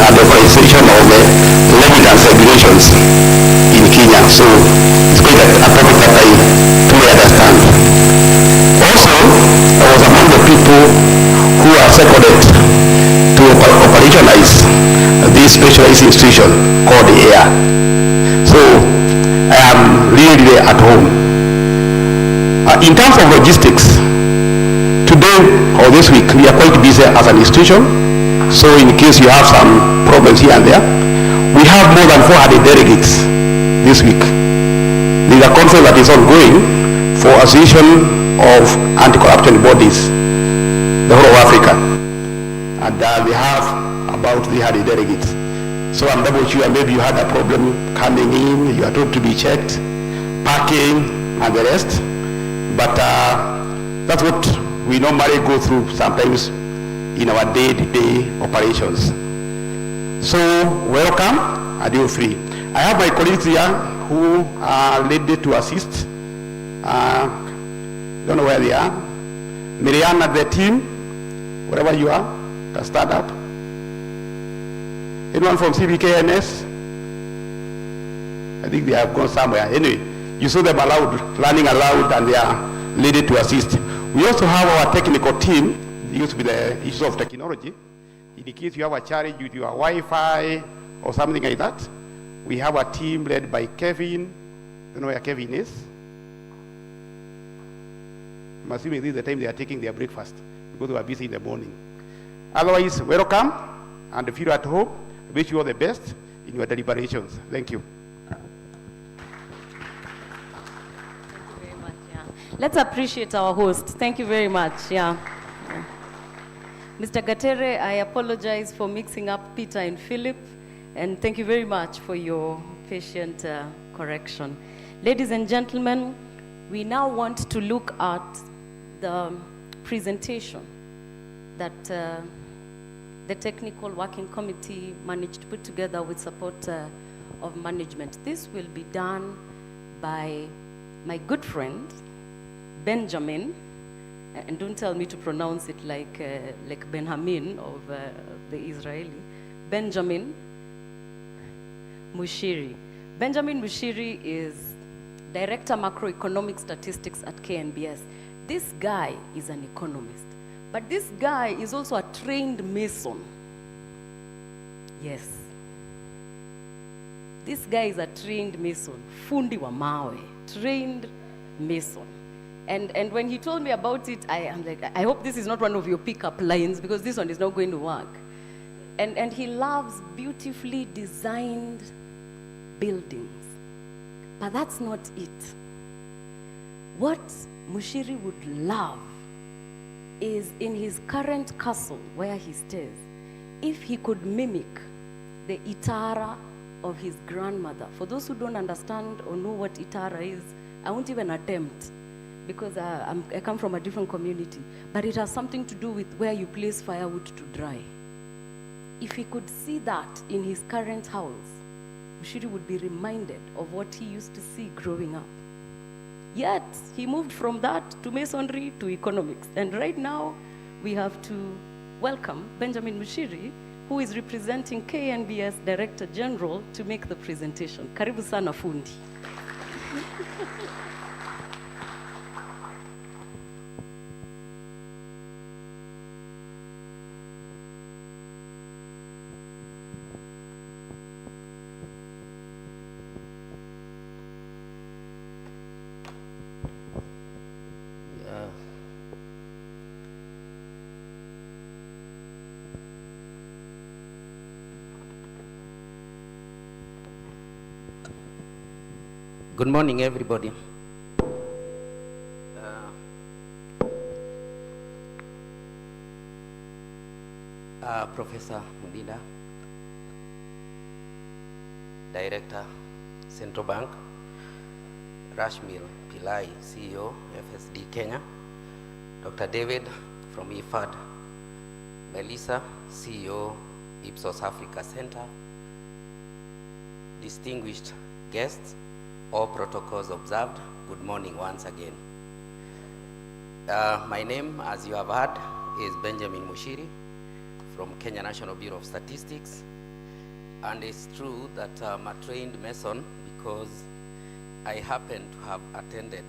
at the organization of the remittance regulations in Kenya. So it's quite a topic that I fully understand. Also, I was among the people who are seconded to operationalize this specialized institution called the AIR. So I am really at home. In terms of logistics, today or this week we are quite busy as an institution. So in case you have some problems here and there, we have more than 400 delegates this week. There is a conference that is ongoing for association of anti-corruption bodies, the whole of Africa, and they have about 300 delegates. So I'm double sure maybe you had a problem coming in, you are told to be checked, parking and the rest, but that's what we normally go through sometimes in our day-to-day operations. So welcome and you're free. I have my colleagues here who are ready to assist. Don't know where they are. Miriam and the team, wherever you are, can stand up. Anyone from CBKNS? I think they have gone somewhere. Anyway, you saw them running aloud, and they are ready to assist. We also have our technical team, used with the issues of technology. In case you have a challenge with your Wi-Fi or something like that, we have a team led by Kevin. I don't know where Kevin is. I'm assuming this is the time they are taking their breakfast because they are busy in the morning. Otherwise, welcome and feel at home. Wish you all the best in your deliberations. Thank you. Thank you very much. Yeah. Let's appreciate our host. Thank you very much. Yeah. Mr. Gatere, I apologize for mixing up Peter and Philip, and thank you very much for your patient correction. Ladies and gentlemen, we now want to look at the presentation that the Technical Working Committee managed to put together with support of management. This will be done by my good friend, Benjamin, and don't tell me to pronounce it like Benjamin of the Israeli, Benjamin Mushiri. Benjamin Mushiri is Director Macroeconomic Statistics at KNBS. This guy is an economist, but this guy is also a trained mason. Yes. This guy is a trained mason, fundi wa mawe, trained mason. And when he told me about it, I'm like, I hope this is not one of your pickup lines, because this one is not going to work. And he loves beautifully designed buildings. But that's not it. What Mushiri would love is in his current castle where he stays, if he could mimic the Itara of his grandmother. For those who don't understand or know what Itara is, I won't even attempt, because I come from a different community. But it has something to do with where you place firewood to dry. If he could see that in his current house, Mushiri would be reminded of what he used to see growing up. Yet, he moved from that to masonry to economics. And right now, we have to welcome Benjamin Mushiri, who is representing KNBS Director General, to make the presentation. Karibu sana fundi. Good morning, everybody. Professor Mudinda, Director, Central Bank, Rashmil Pillai, CEO, FSD Kenya, Dr. David from IFAD, Melissa, CEO, Ipsos Africa Center, distinguished guests, all protocols observed, good morning once again. My name, as you have heard, is Benjamin Mushiri from Kenya National Bureau of Statistics. And it's true that I'm a trained Mason because I happen to have attended.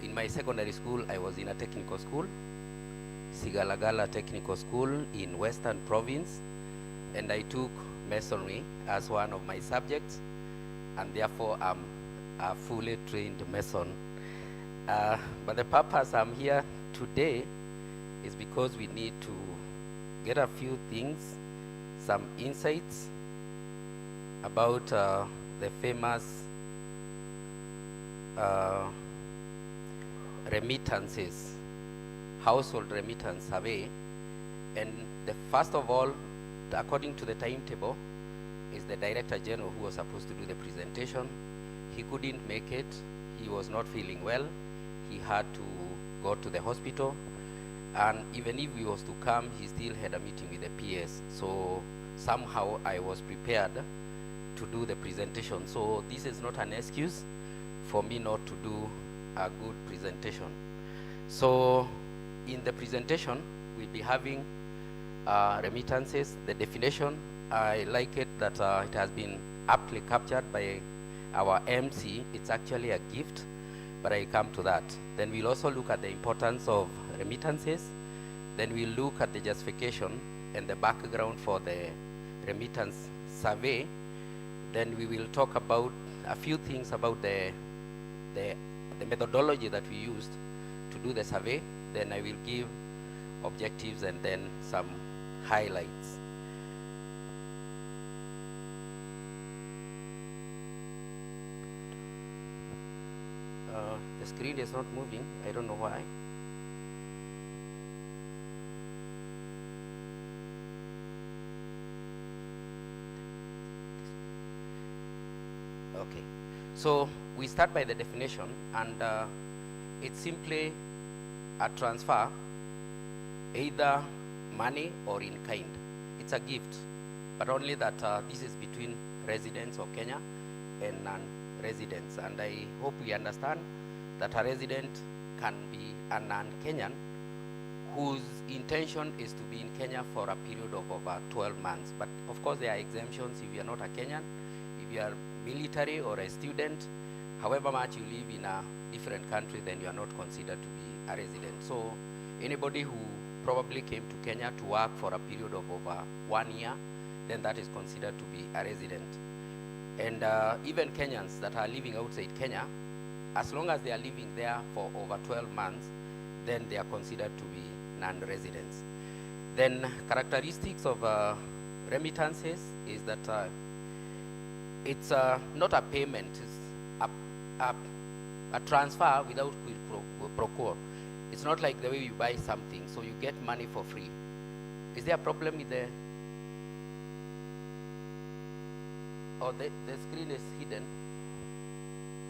In my secondary school, I was in a technical school, Sigalagala Technical School in Western Province, and I took Masonry as one of my subjects, and therefore I'm a fully trained Mason. But the purpose I'm here today is because we need to get a few things, some insights about the famous remittances, household remittance survey. And the first of all, according to the timetable, is the Director General who was supposed to do the presentation. He couldn't make it. He was not feeling well. He had to go to the hospital. And even if he was to come, he still had a meeting with the PS. So somehow I was prepared to do the presentation. So this is not an excuse for me not to do a good presentation. So in the presentation, we'll be having remittances, the definition. I like it that it has been aptly captured by our MC. It's actually a gift, but I come to that. Then we'll also look at the importance of remittances. Then we'll look at the justification and the background for the remittance survey. Then we will talk about a few things about the methodology that we used to do the survey. Then I will give objectives and then some highlights. The screen is not moving. I don't know why. Okay, so we start by the definition, and it's simply a transfer, either money or in kind. It's a gift, but only that this is between residents of Kenya and non-residents. And I hope we understand that a resident can be a non-Kenyan whose intention is to be in Kenya for a period of about 12 months. But of course there are exemptions if you are not a Kenyan, if you are military or a student, however much you live in a different country, then you are not considered to be a resident. So anybody who probably came to Kenya to work for a period of over 1 year, then that is considered to be a resident. And even Kenyans that are living outside Kenya, as long as they are living there for over 12 months, then they are considered to be non-residents. Then characteristics of remittances is that it's not a payment, it's a transfer without quid pro quo. It's not like the way you buy something, so you get money for free. Is there a problem with the, oh, the screen is hidden?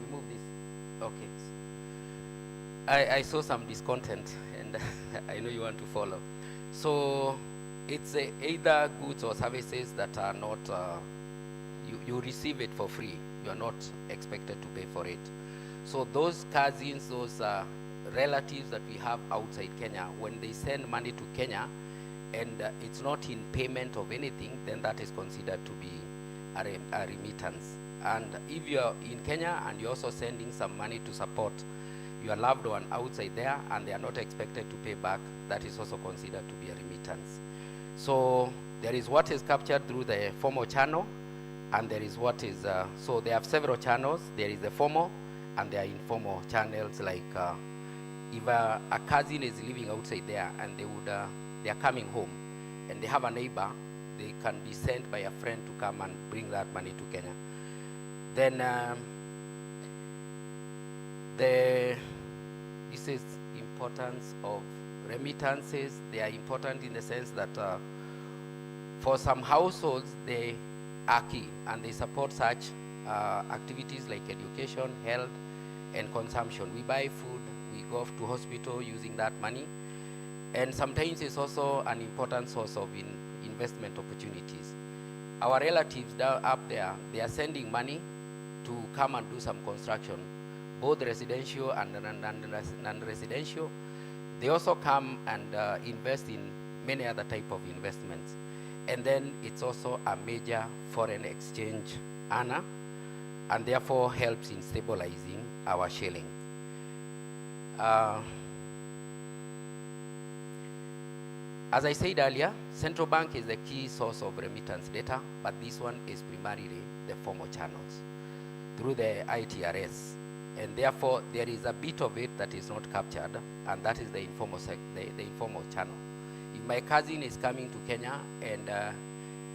We move this. Okay. I saw some discontent, and I know you want to follow. So it's either goods or services that are not, you receive it for free. You are not expected to pay for it. So those cousins, those relatives that we have outside Kenya, when they send money to Kenya and it's not in payment of anything, then that is considered to be a remittance. And if you're in Kenya and you're also sending some money to support your loved one outside there and they are not expected to pay back, that is also considered to be a remittance. So there is what is captured through the formal channel, and there is what is, so they have several channels. There is the formal and there are informal channels, like if a cousin is living outside there and they are coming home and they have a neighbor, they can be sent by a friend to come and bring that money to Kenya. Then this is importance of remittances. They are important in the sense that for some households they are key and they support such activities like education, health, and consumption. We buy food, we go to hospital using that money, and sometimes it's also an important source of investment opportunities. Our relatives down up there, they are sending money to come and do some construction, both residential and non-residential. They also come and invest in many other type of investments. And then it's also a major foreign exchange earner, and therefore helps in stabilizing our shilling. As I said earlier, central bank is the key source of remittance data, but this one is primarily the formal channels through the ITRS. And therefore, there is a bit of it that is not captured, and that is the informal, the informal channel. If my cousin is coming to Kenya and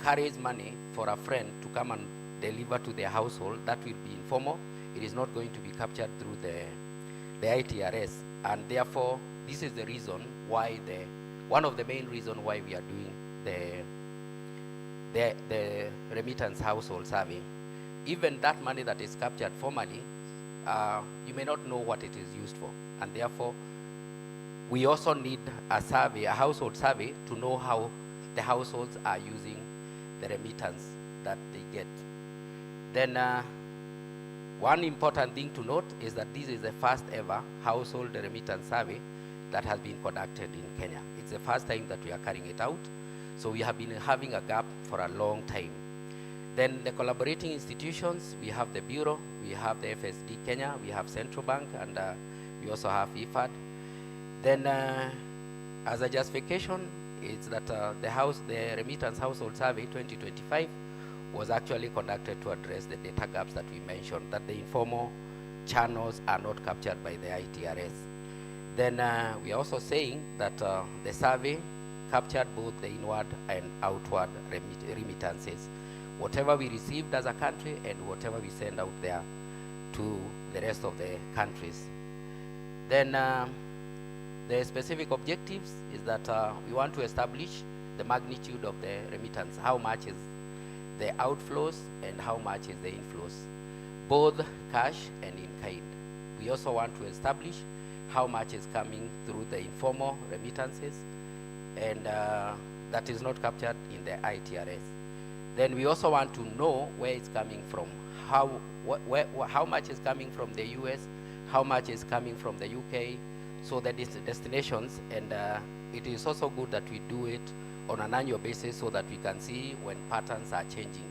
carries money for a friend to come and deliver to their household, that will be informal. It is not going to be captured through the ITRS. And therefore, this is the reason why one of the main reasons why we are doing the remittance household survey. Even that money that is captured formally, you may not know what it is used for. And therefore, we also need a survey, a household survey, to know how the households are using the remittance that they get. Then one important thing to note is that this is the first ever household remittance survey that has been conducted in Kenya. It's the first time that we are carrying it out. So we have been having a gap for a long time. Then the collaborating institutions, we have the Bureau, we have the FSD Kenya, we have Central Bank, and we also have IFAD. Then as a justification, it's that the Remittance Household Survey 2025 was actually conducted to address the data gaps that we mentioned, that the informal channels are not captured by the ITRS. Then we are also saying that the survey captured both the inward and outward remittances. Whatever we received as a country and whatever we send out there to the rest of the countries. Then the specific objectives is that we want to establish the magnitude of the remittance, how much is the outflows and how much is the inflows, both cash and in kind. We also want to establish how much is coming through the informal remittances, and that is not captured in the ITRS. Then we also want to know where it's coming from, how much is coming from the US, how much is coming from the UK, so the destinations, and it is also good that we do it on an annual basis so that we can see when patterns are changing.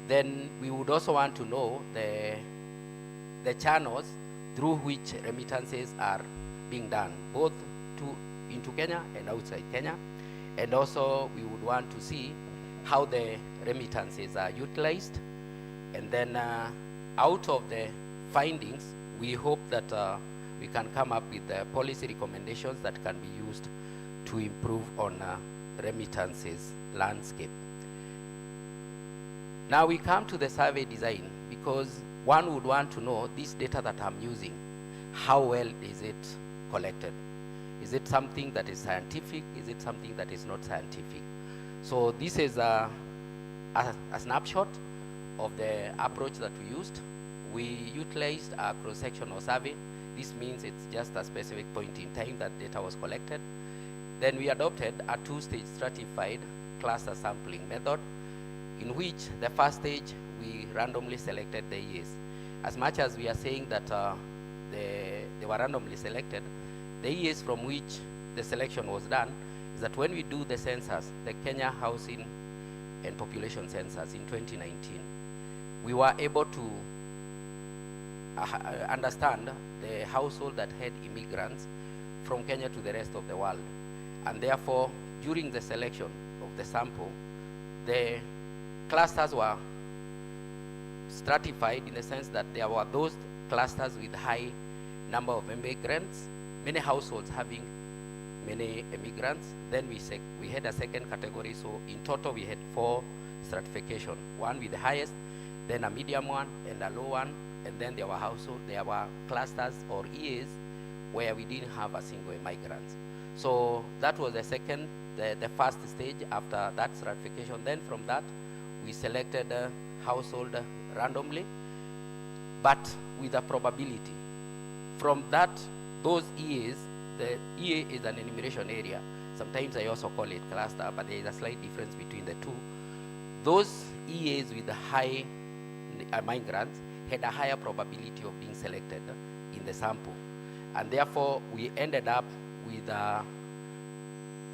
Then we would also want to know the channels through which remittances are being done, both into Kenya and outside Kenya. And also we would want to see how the remittances are utilized. And then out of the findings, we hope that we can come up with policy recommendations that can be used to improve on remittances landscape. Now we come to the survey design, because one would want to know this data that I'm using, how well is it collected? Is it something that is scientific? Is it something that is not scientific? So this is a snapshot of the approach that we used. We utilized a cross-sectional survey. This means it's just a specific point in time that data was collected. Then we adopted a two-stage stratified cluster sampling method, in which the first stage we randomly selected the EAs. As much as we are saying that they were randomly selected, the EAs from which the selection was done is that when we do the census, the Kenya Housing and Population Census in 2019, we were able to understand the household that had immigrants from Kenya to the rest of the world. And therefore, during the selection of the sample, the clusters were stratified in the sense that there were those clusters with high number of immigrants, many households having many immigrants. Then we had a second category, so in total we had 4 stratification, one with the highest, then a medium one and a low one, and then there were clusters or EAs where we didn't have a single immigrant. So that was the first stage after that stratification. Then from that, we selected a household randomly, but with a probability. From that, those EAs, the EA is an enumeration area. Sometimes I also call it cluster, but there is a slight difference between the two. Those EAs with the high migrants had a higher probability of being selected in the sample. And therefore, we ended up with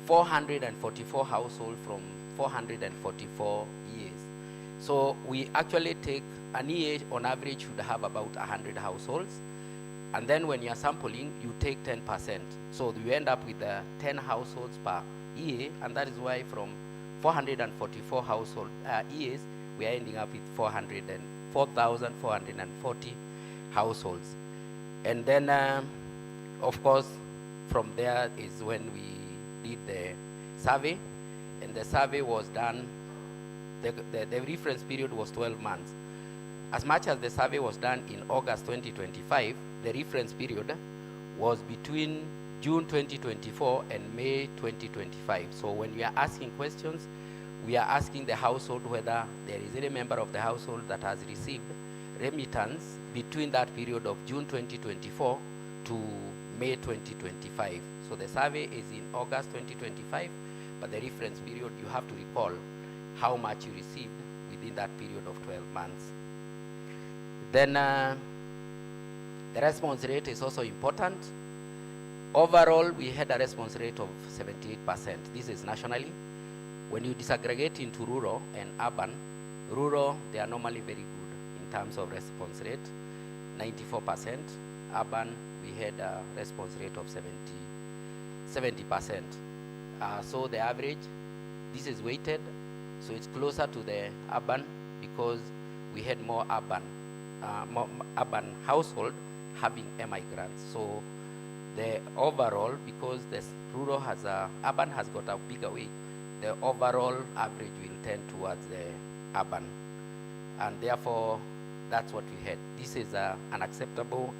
444 households from 444 EAs. So we actually take an EA on average should have about 100 households. And then when you're sampling, you take 10%. So you end up with 10 households per EA, and that is why from 444 household EAs, we are ending up with 4,440 households. And then, of course, from there is when we did the survey, and the survey was done, the reference period was 12 months. As much as the survey was done in August 2025, the reference period was between June 2024 and May 2025. So when we are asking questions, we are asking the household whether there is any member of the household that has received remittance between that period of June 2024 to May 2025. So the survey is in August 2025, but the reference period, you have to recall how much you received within that period of 12 months. Then the response rate is also important. Overall, we had a response rate of 78%. This is nationally. When you disaggregate into rural and urban, rural, they are normally very good in terms of response rate, 94%. Urban, we had a response rate of 70%. So the average, this is weighted, so it's closer to the urban because we had more urban household having immigrants. So the overall, because the rural has urban has got a bigger weight, the overall average will tend towards the urban, and therefore that's what we had. This is an acceptable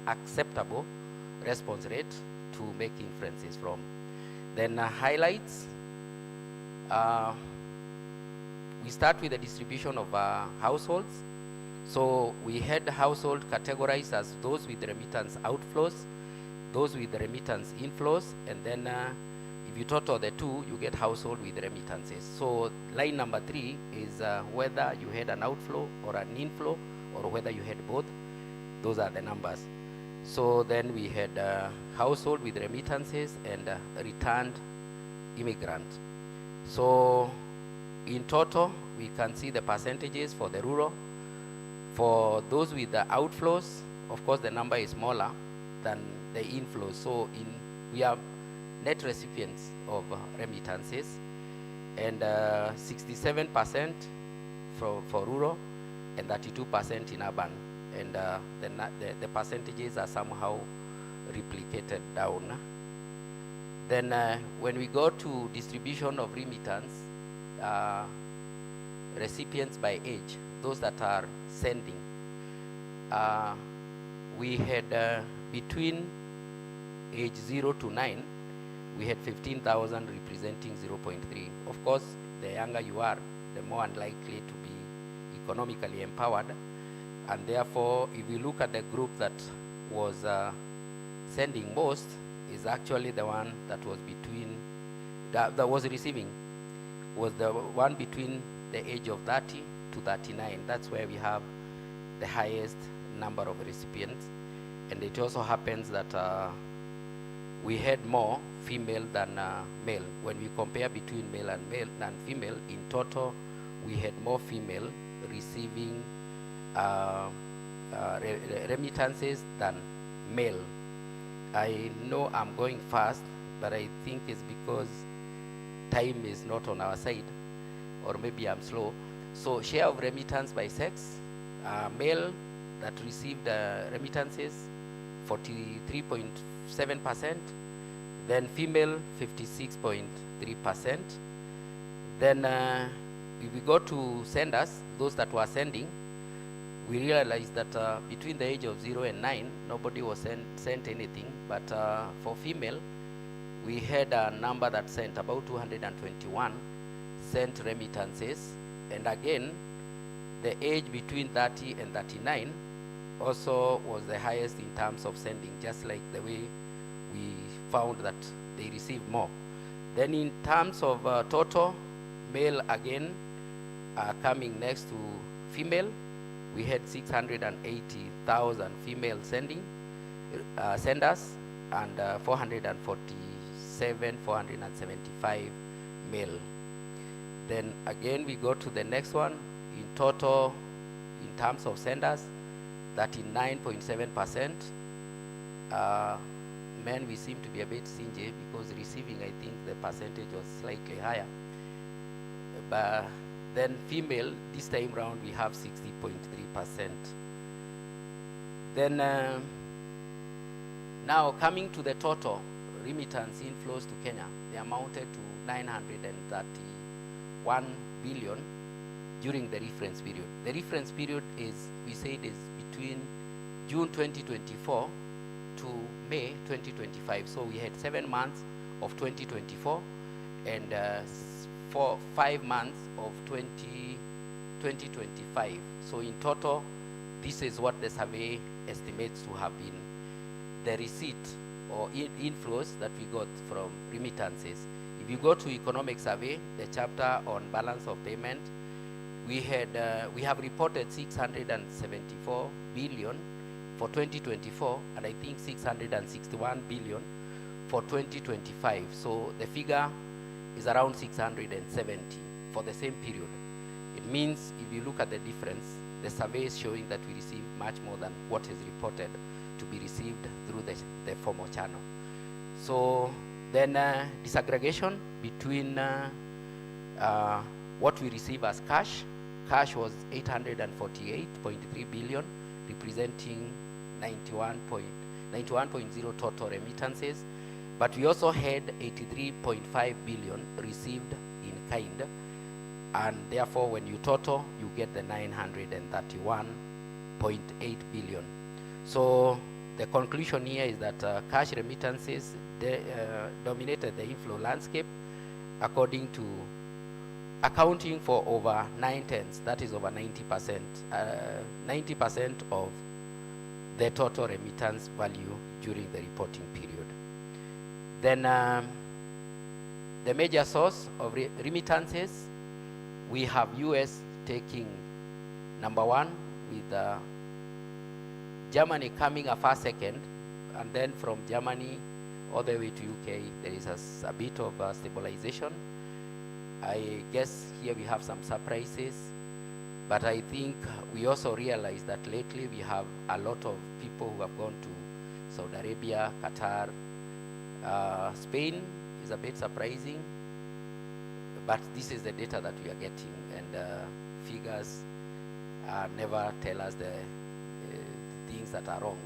response rate to make inferences from. Then highlights. We start with the distribution of households. So we had household categorized as those with remittance outflows, those with remittance inflows, and then if you total the two, you get household with remittances. So line number 3 is whether you had an outflow or an inflow, or whether you had both. Those are the numbers. So then we had household with remittances and returned immigrant. So in total, we can see the percentages for the rural. For those with the outflows, of course, the number is smaller than the inflows. So we are net recipients of remittances, and 67% for rural and 32% in urban. And the percentages are somehow replicated down. Then when we go to distribution of remittance, recipients by age, those that are sending, we had between age 0 to 9, we had 15,000 representing 0.3. Of course, the younger you are, the more unlikely to be economically empowered. And therefore, if you look at the group that was sending most, is actually the one that was between, that was receiving, was the one between the age of 30 to 39. That's where we have the highest number of recipients. And it also happens that we had more female than male. When we compare between male and female, in total, we had more female receiving remittances than male. I know I'm going fast, but I think it's because time is not on our side, or maybe I'm slow. So share of remittance by sex, male that received remittances, 43.7%, then female, 56.3%. Then if we go to senders, those that were sending, we realized that between the age of 0 and 9, nobody was sent anything. But for female, we had a number that sent about 221 sent remittances. And again, the age between 30 and 39 also was the highest in terms of sending, just like the way we found that they received more. Then in terms of total, male again coming next to female, we had 680,000 female senders, and 475 male. Then again, we go to the next one. In total, in terms of senders, 39.7%. Men, we seem to be a bit stingy because receiving, I think the percentage was slightly higher. But then female, this time round, we have 60.3%. Then now coming to the total remittance inflows to Kenya, they amounted to 931 billion during the reference period. The reference period is, we said, is between June 2024 to May 2025. So we had 7 months of 2024 and 5 months of 2025. So in total, this is what the survey estimates to have been the receipt or inflows that we got from remittances. If you go to economic survey, the chapter on balance of payment, we have reported 674 billion for 2024, and I think 661 billion for 2025. So the figure is around 670 for the same period. It means if you look at the difference, the survey is showing that we receive much more than what is reported to be received through the formal channel. So then disaggregation between what we receive as cash. Cash was 848.3 billion, representing 91.0 total remittances. But we also had 83.5 billion received in kind. And therefore, when you total, you get the 931.8 billion. So the conclusion here is that cash remittances dominated the inflow landscape, accounting for over 9/10, that is over 90%, 90% of the total remittance value during the reporting period. Then the major source of remittances, we have US taking number 1, with Germany coming a far second, and then from Germany all the way to UK, there is a bit of stabilization. I guess here we have some surprises, but I think we also realize that lately we have a lot of people who have gone to Saudi Arabia, Qatar, Spain is a bit surprising, but this is the data that we are getting, and figures never tell us the things that are wrong.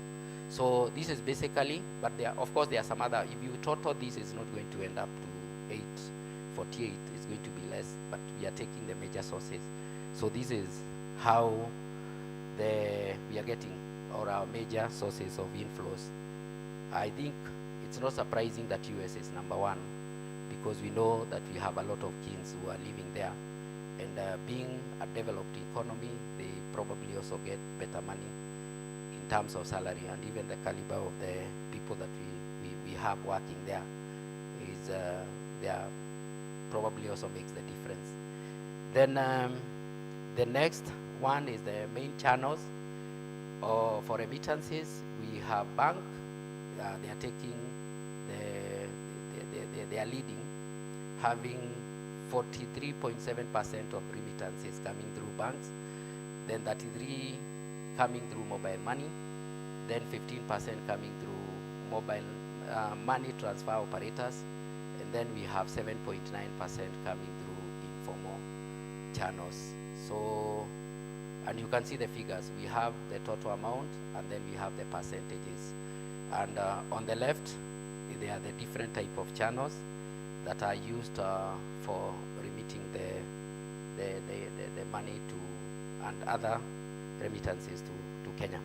So this is basically, but of course there are some other, if you total this, is not going to end up to 848, it's going to be less, but we are taking the major sources. So this is how we are getting our major sources of inflows. I think it's not surprising that US is number 1, because we know that we have a lot of kings who are living there, and being a developed economy, they probably also get better money in terms of salary, and even the caliber of the people that we have working there is there probably also makes the difference. Then the next one is the main channels for remittances. We have bank, they are taking they are leading, having 43.7% of remittances coming through banks, then 33 coming through mobile money, then 15% coming through mobile money transfer operators, and then we have 7.9% coming through informal channels. So, and you can see the figures. We have the total amount, and then we have the percentages. And on the left, there are the different type of channels that are used for remitting the money to and other remittances to Kenya.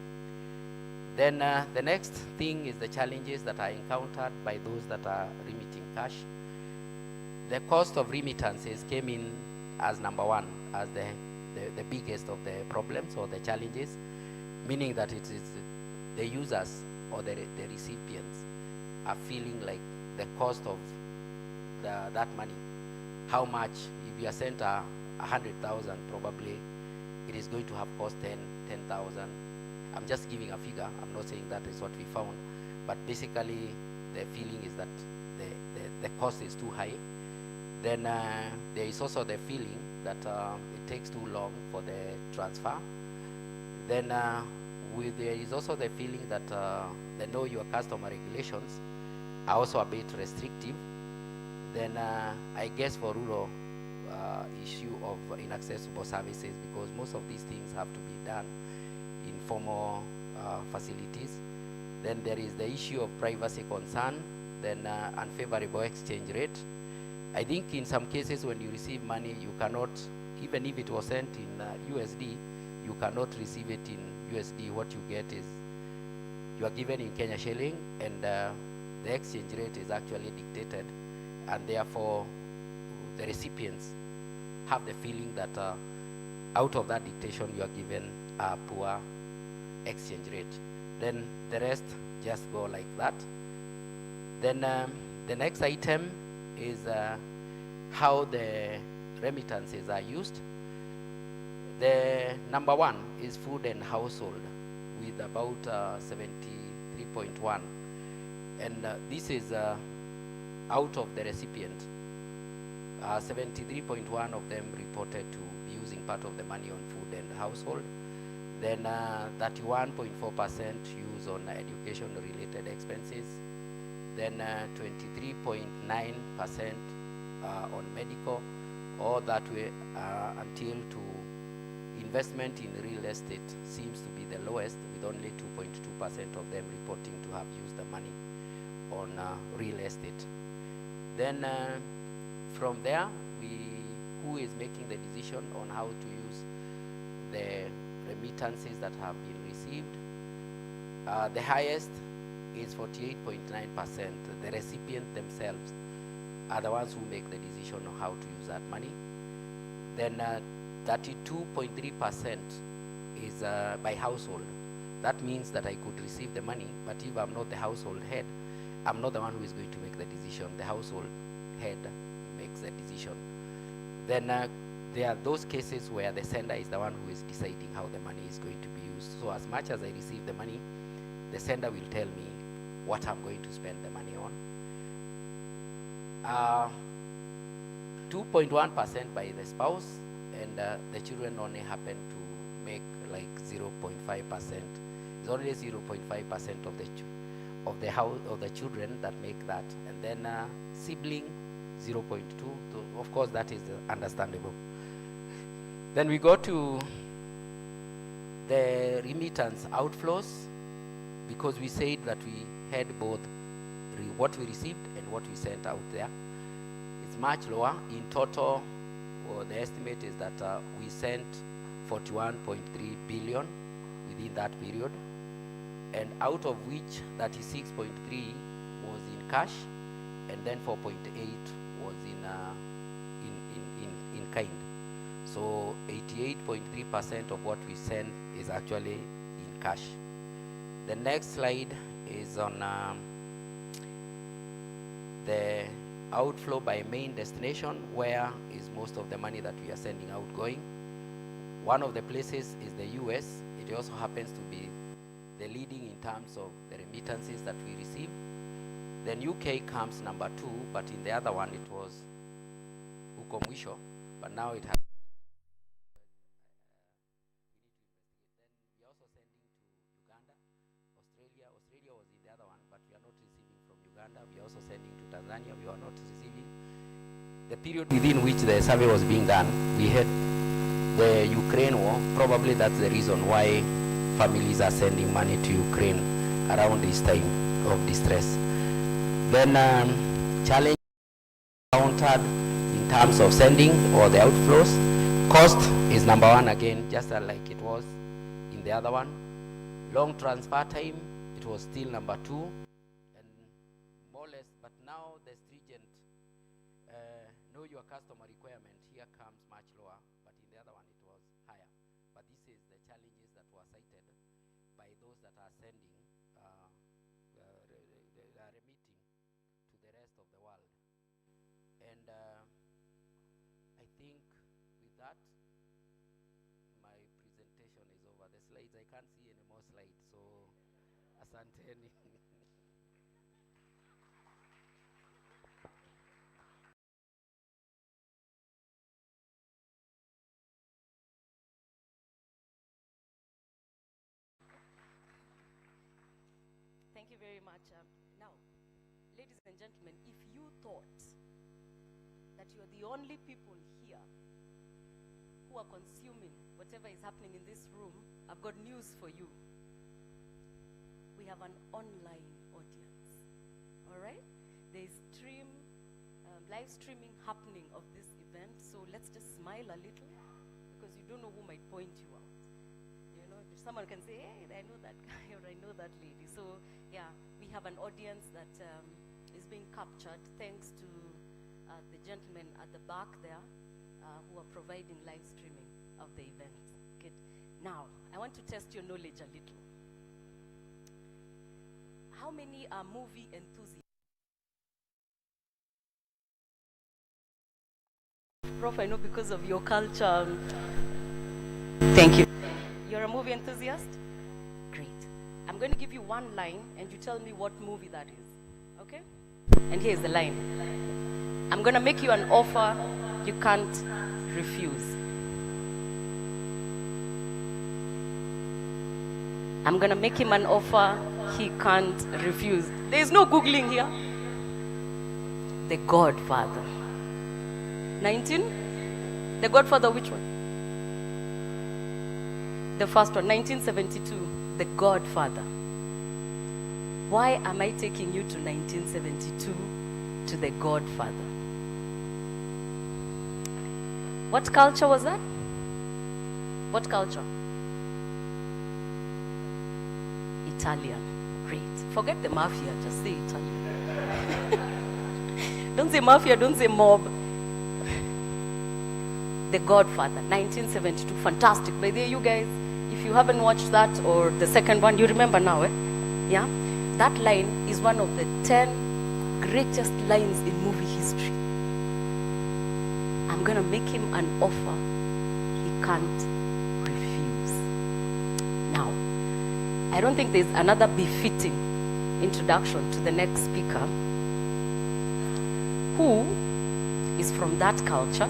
Then the next thing is the challenges that are encountered by those that are remitting cash. The cost of remittances came in as number 1, as the biggest of the problems or the challenges, meaning that it is the users or the recipients are feeling like the cost of that money. How much, if you are sent 100,000, probably it is going to have cost 10,000. I'm just giving a figure. I'm not saying that is what we found, but basically the feeling is that the cost is too high. Then there is also the feeling that it takes too long for the transfer. Then there is also the feeling that the know your customer regulations are also a bit restrictive. Then I guess for rural issue of inaccessible services, because most of these things have to be done in formal facilities. Then there is the issue of privacy concern, then unfavorable exchange rate. I think in some cases when you receive money, you cannot, even if it was sent in USD, you cannot receive it in USD. What you get is, you are given in Kenya shilling, and the exchange rate is actually dictated, and therefore the recipients have the feeling that out of that dictation you are given a poor exchange rate. Then the rest just go like that. Then the next item is how the remittances are used. The number one is food and household, with about 73.1, and this is out of the recipient. 73.1 of them reported to be using part of the money on food and household. Then 31.4% use on education-related expenses. Then 23.9% on medical, all that way until to investment in real estate seems to be the lowest, with only 2.2% of them reporting to have used the money on real estate. Then from there, who is making the decision on how to use the remittances that have been received? The highest is 48.9%. The recipient themselves are the ones who make the decision on how to use that money. Then 32.3% is by household. That means that I could receive the money, but if I'm not the household head, I'm not the one who is going to make the decision. The household head makes the decision. Then there are those cases where the sender is the one who is deciding how the money is going to be used. So as much as I receive the money, the sender will tell me what I'm going to spend the money on. 2.1% by the spouse, and the children only happen to make like 0.5%. It's only 0.5% of the children that make that, and then sibling 0.2. So of course that is understandable. Then we go to the remittance outflows, because we said that we had both what we received and what we sent out there. It's much lower. In total, the estimate is that we sent 41.3 billion within that period, and out of which 36.3 was in cash, and then 4.8 was in kind. So 88.3% of what we send is actually in cash. The next slide is on the outflow by main destination. Where is most of the money that we are sending out going? One of the places is the US. It also happens to be the leading in terms of the remittances that we receive. Then UK comes number 2, but in the other one it was huko mwisho, but now it has. We are also sending to Uganda, Australia. Australia was in the other one, but we are not receiving from Uganda. We are also sending to Tanzania. We are not receiving. The period within which the survey was being done, we had the Ukraine war. Probably that's the reason why families are sending money to Ukraine around this time of distress. Then challenge encountered in terms of sending or the outflows. Cost is number 1 again, just like it was in the other one. Long transfer time, it was still number 2, and more or less, but now the stringent know your customer requirement here comes much lower, but in the other one it was higher. But this is the challenges that were cited by those that are sending remitting to the rest of the world. And I think with that, my presentation is over. The slides, I can't see any more slides, so asanteni. very much. Now, ladies and gentlemen, if you thought that you're the only people here who are consuming whatever is happening in this room, I've got news for you. We have an online audience. All right? There is live streaming happening of this event. So let's just smile a little, because you don't know who might point you out. You know, someone can say, hey, I know that guy or I know that lady. So yeah, we have an audience that is being captured thanks to the gentlemen at the back there who are providing live streaming of the event. Good. Now, I want to test your knowledge a little. How many are movie enthusiasts? Prof, I know because of your culture. Thank you. You're a movie enthusiast? Great. I'm going to give you one line and you tell me what movie that is. Okay? And here's the line. I'm going to make you an offer you can't refuse. I'm going to make him an offer he can't refuse. There is no Googling here. The Godfather. 19? The Godfather, which one? The first one, 1972. The Godfather. Why am I taking you to 1972 to The Godfather? What culture was that? What culture? Italian. Great. Forget the mafia, just say Italian. Don't say mafia, don't say mob. The Godfather, 1972. Fantastic. By the way, you guys, if you haven't watched that or the second one, you remember now, eh? Yeah? That line is one of the 10 greatest lines in movie history. I'm going to make him an offer he can't refuse. Now, I don't think there's another befitting introduction to the next speaker who is from that culture.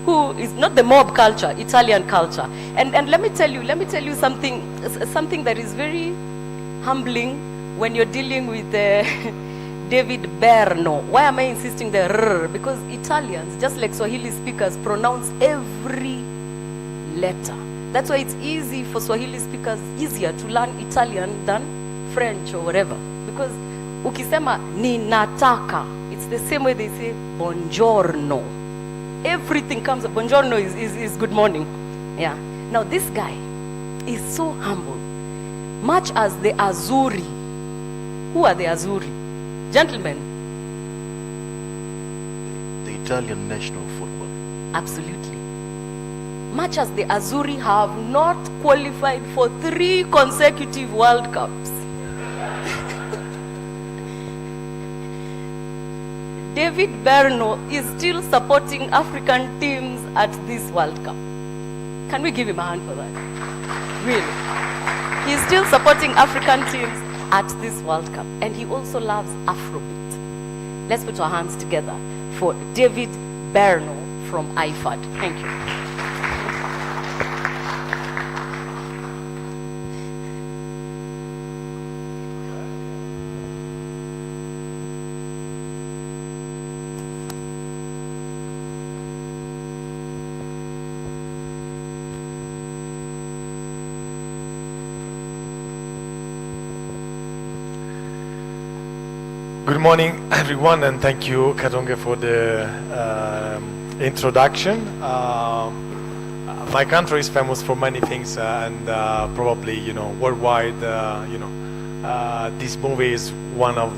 Who is not the mob culture, Italian culture. And let me tell you something that is very humbling when you're dealing with David Berno. Why am I insisting the R? Because Italians, just like Swahili speakers, pronounce every letter. That's why it's easy for Swahili speakers, easier to learn Italian than French or whatever. Because ukisema ninataka, it's the same way they say buongiorno. Everything comes up. Buongiorno is good morning. Yeah. Now this guy is so humble. Much as the Azzurri. Who are the Azzurri? Gentlemen. The Italian national football. Absolutely. Much as the Azzurri have not qualified for 3 consecutive World Cups. David Berno is still supporting African teams at this World Cup. Can we give him a hand for that? Really. He's still supporting African teams at this World Cup. And he also loves Afrobeat. Let's put our hands together for David Berno from IFAD. Thank you. Good morning, everyone, and thank you, Katonge, for the introduction. My country is famous for many things, and probably, worldwide, this movie is one of,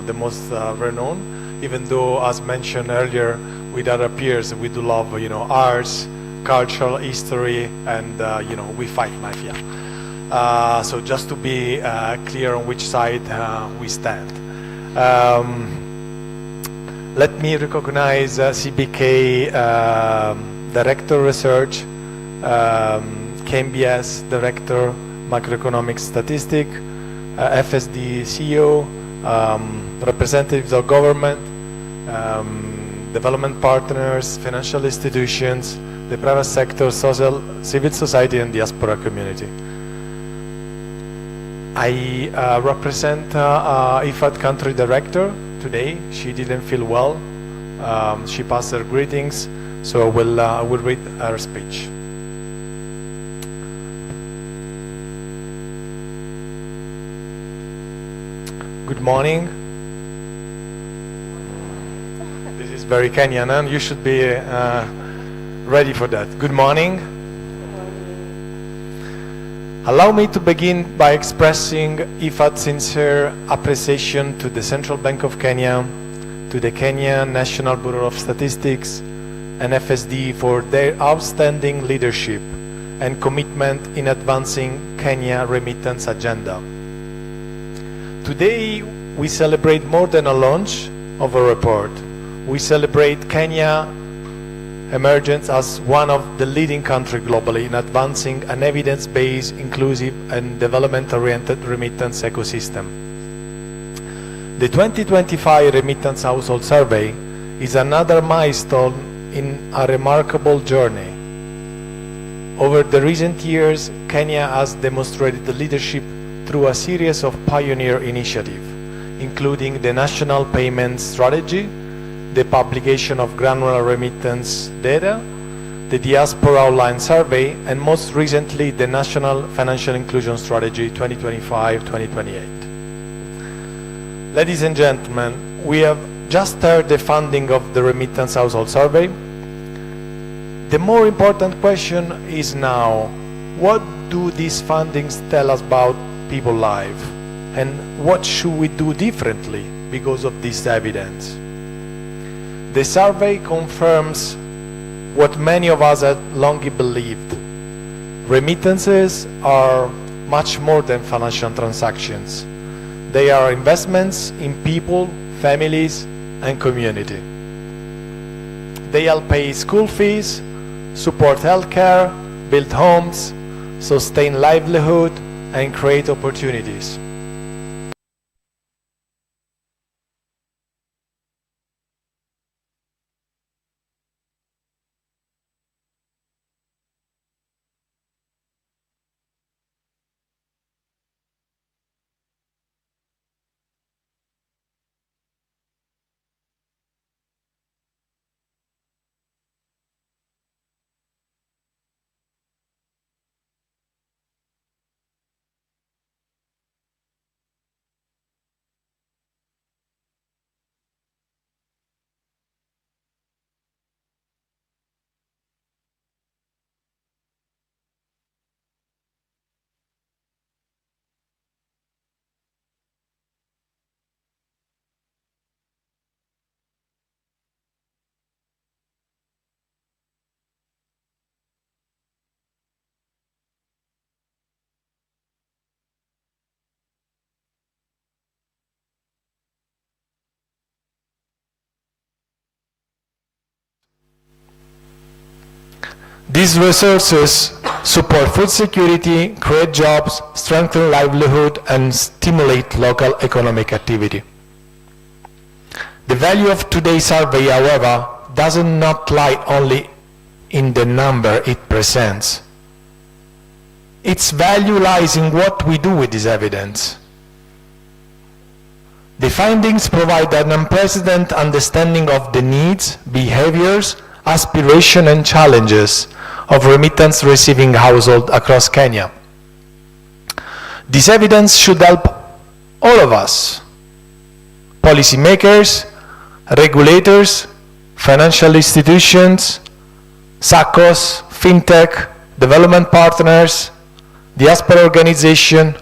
the most renowned. Even though, as mentioned earlier, with other peers, we do love, arts, cultural history, and we fight mafia. So just to be clear on which side we stand. Let me recognize CBK Director Research, KMBS Director Macroeconomic Statistic, FSD CEO, representatives of government, development partners, financial institutions, the private sector, civil society, and diaspora community. I represent IFAD country director today. She didn't feel well. She passed her greetings, so I will read her speech. Good morning. This is very Kenyan, and you should be ready for that. Good morning. Allow me to begin by expressing IFAD's sincere appreciation to the Central Bank of Kenya, to the Kenya National Bureau of Statistics, and FSD for their outstanding leadership and commitment in advancing Kenya remittance agenda. Today, we celebrate more than a launch of a report. We celebrate Kenya emergence as one of the leading countries globally in advancing an evidence-based, inclusive, and development-oriented remittance ecosystem. The 2025 Remittance Household Survey is another milestone in a remarkable journey. Over the recent years, Kenya has demonstrated the leadership through a series of pioneer initiatives, including the National Payment Strategy, the publication of granular remittance data, the Diaspora Online Survey, and most recently the National Financial Inclusion Strategy 2025-2028. Ladies and gentlemen, we have just heard the funding of the Remittance Household Survey. The more important question is now, what do these fundings tell us about people's lives? And what should we do differently because of this evidence? The survey confirms what many of us had long believed. Remittances are much more than financial transactions. They are investments in people, families, and community. They help pay school fees, support healthcare, build homes, sustain livelihood, and create opportunities. These resources support food security, create jobs, strengthen livelihood, and stimulate local economic activity. The value of today's survey, however, does not lie only in the number it presents. Its value lies in what we do with this evidence. The findings provide an unprecedented understanding of the needs, behaviors, aspirations, and challenges of remittance receiving households across Kenya. This evidence should help all of us, policymakers, regulators, financial institutions, SACCOs, fintech, development partners, diaspora organizations,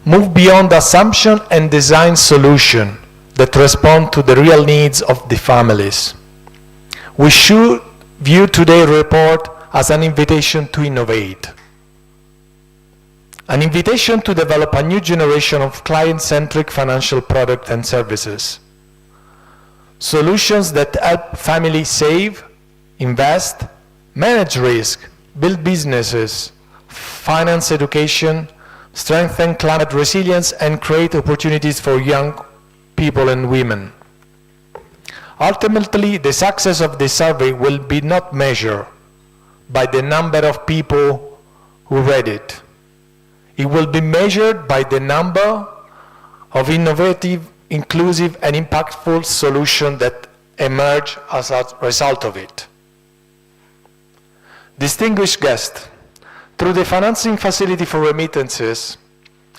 move beyond assumption and design solutions that respond to the real needs of the families. We should view today's report as an invitation to innovate, an invitation to develop a new generation of client-centric financial products and services, solutions that help families save, invest, manage risk, build businesses, finance education, strengthen climate resilience, and create opportunities for young people and women. Ultimately, the success of the survey will be not measured by the number of people who read it. It will be measured by the number of innovative, inclusive, and impactful solutions that emerge as a result of it. Distinguished guests, through the financing facility for remittances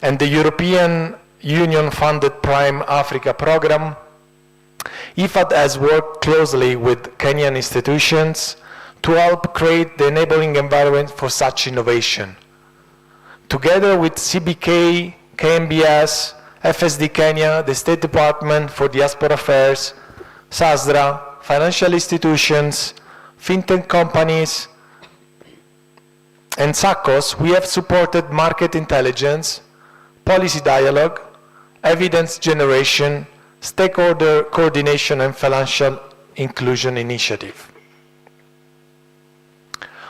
and the European Union-funded Prime Africa program, IFAD has worked closely with Kenyan institutions to help create the enabling environment for such innovation. Together with CBK, KMBS, FSD Kenya, the State Department for Diaspora Affairs, SASDRA, financial institutions, fintech companies, and SACCOs, we have supported market intelligence, policy dialogue, evidence generation, stakeholder coordination, and financial inclusion initiative.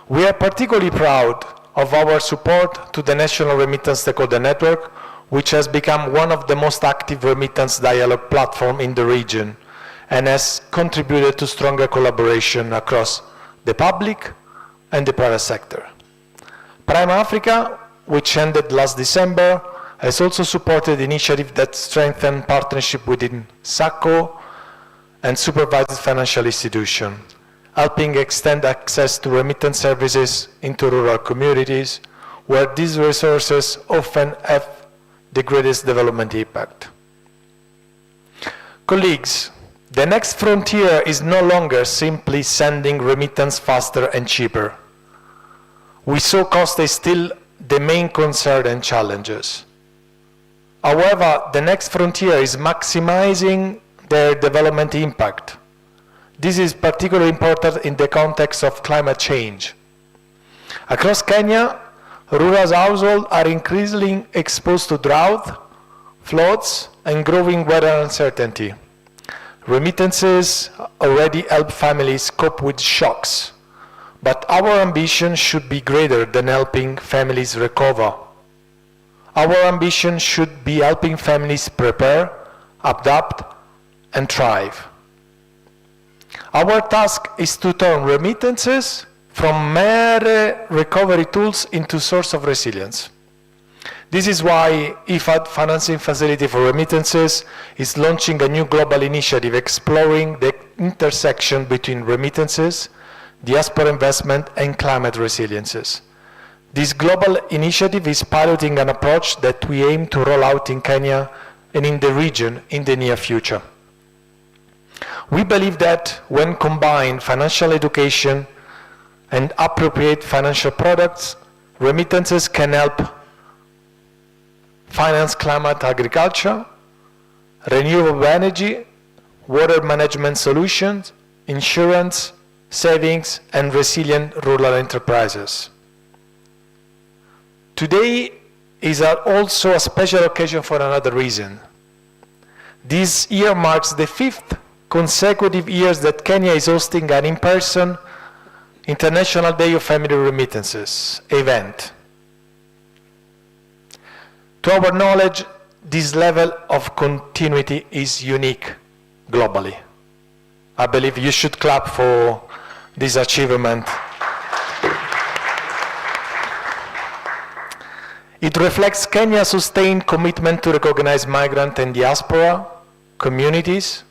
We are particularly proud of our support to the National Remittance Stakeholder Network, which has become one of the most active remittance dialogue platforms in the region and has contributed to stronger collaboration across the public and the private sector. Prime Africa, which ended last December, has also supported initiatives that strengthen partnership within SACCO and supervised financial institutions, helping extend access to remittance services into rural communities where these resources often have the greatest development impact. Colleagues, the next frontier is no longer simply sending remittance faster and cheaper. We saw cost is still the main concern and challenges. However, the next frontier is maximizing their development impact. This is particularly important in the context of climate change. Across Kenya, rural households are increasingly exposed to drought, floods, and growing weather uncertainty. Remittances already help families cope with shocks, but our ambition should be greater than helping families recover. Our ambition should be helping families prepare, adapt, and thrive. Our task is to turn remittances from mere recovery tools into source of resilience. This is why IFAD Financing Facility for Remittances is launching a new global initiative exploring the intersection between remittances, diaspora investment, and climate resiliences. This global initiative is piloting an approach that we aim to roll out in Kenya and in the region in the near future. We believe that when combined financial education and appropriate financial products, remittances can help finance climate agriculture, renewable energy, water management solutions, insurance, savings, and resilient rural enterprises. Today is also a special occasion for another reason. This year marks the 5th consecutive years that Kenya is hosting an in-person International Day of Family Remittances event. To our knowledge, this level of continuity is unique globally. I believe you should clap for this achievement. It reflects Kenya's sustained commitment to recognize migrant and diaspora communities,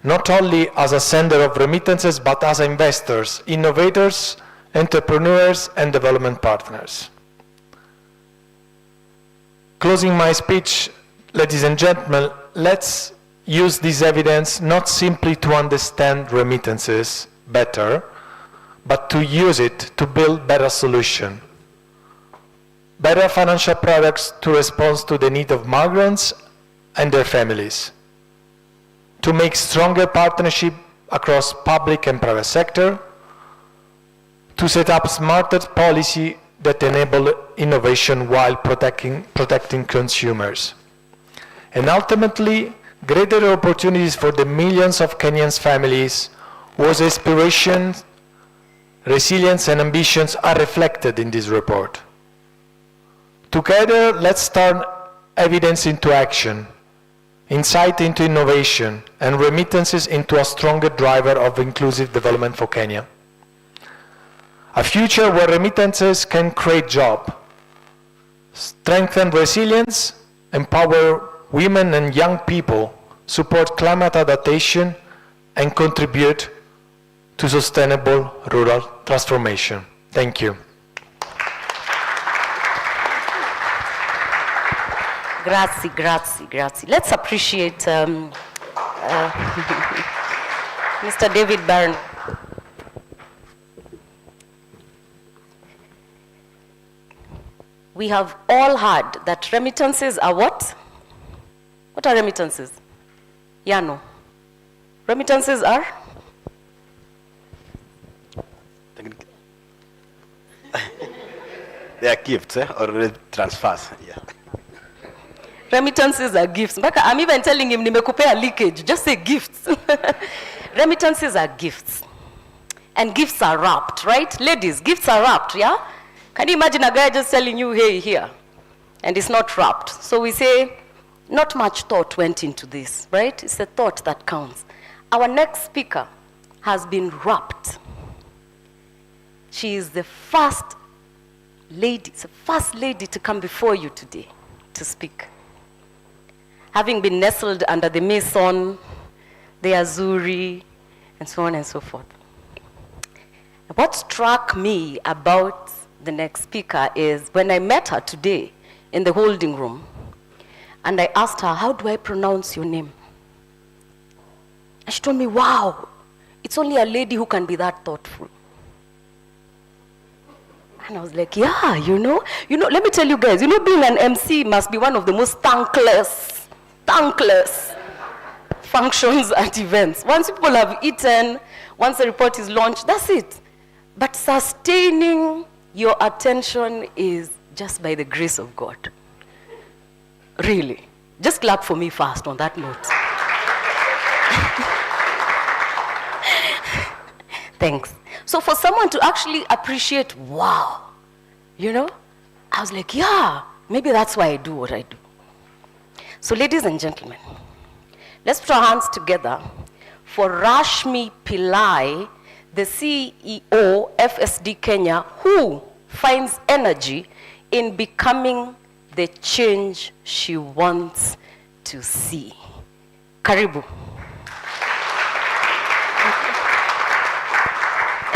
not only as a sender of remittances, but as investors, innovators, entrepreneurs, and development partners. Closing my speech, ladies and gentlemen, let's use this evidence not simply to understand remittances better, but to use it to build better solutions, better financial products to respond to the need of migrants and their families, to make stronger partnership across public and private sector, to set up smarter policy that enable innovation while protecting consumers, and ultimately greater opportunities for the millions of Kenyan families whose aspirations, resilience, and ambitions are reflected in this report. Together, let's turn evidence into action insight into innovation, and remittances into a stronger driver of inclusive development for Kenya. A future where remittances can create jobs, strengthen resilience, empower women and young people, support climate adaptation, and contribute to sustainable rural transformation. Thank you. Grazie, grazie, grazie. Let's appreciate Mr. David Byrne. We have all heard that remittances are what? What are remittances? Yano. Remittances are? They are gifts, or transfers. Yeah. Remittances are gifts. I'm even telling him, nimekupea leakage. Just say gifts. Remittances are gifts. And gifts are wrapped, right? Ladies, gifts are wrapped, yeah? Can you imagine a guy just telling you, hey, here, and it's not wrapped? So we say, not much thought went into this, right? It's the thought that counts. Our next speaker has been wrapped. She is the first lady to come before you today to speak. Having been nestled under the Mason, the Azuri, and so on and so forth. What struck me about the next speaker is when I met her today in the holding room, and I asked her, how do I pronounce your name? And she told me, wow, it's only a lady who can be that thoughtful. And I was like, yeah, you know, let me tell you guys, being an MC must be one of the most thankless functions at events. Once people have eaten, once the report is launched, that's it. But sustaining your attention is just by the grace of God. Really. Just clap for me fast on that note. Thanks. So for someone to actually appreciate, wow, I was like, yeah, maybe that's why I do what I do. So ladies and gentlemen, let's put our hands together for Rashmi Pillai, the CEO, FSD Kenya, who finds energy in becoming the change she wants to see. Karibu.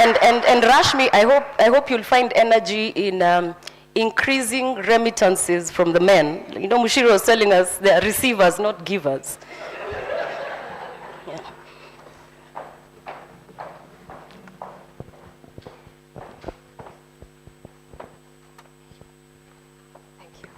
And Rashmi, I hope you'll find energy in increasing remittances from the men. Mushiri was telling us they are receivers, not givers. Yeah. Thank you.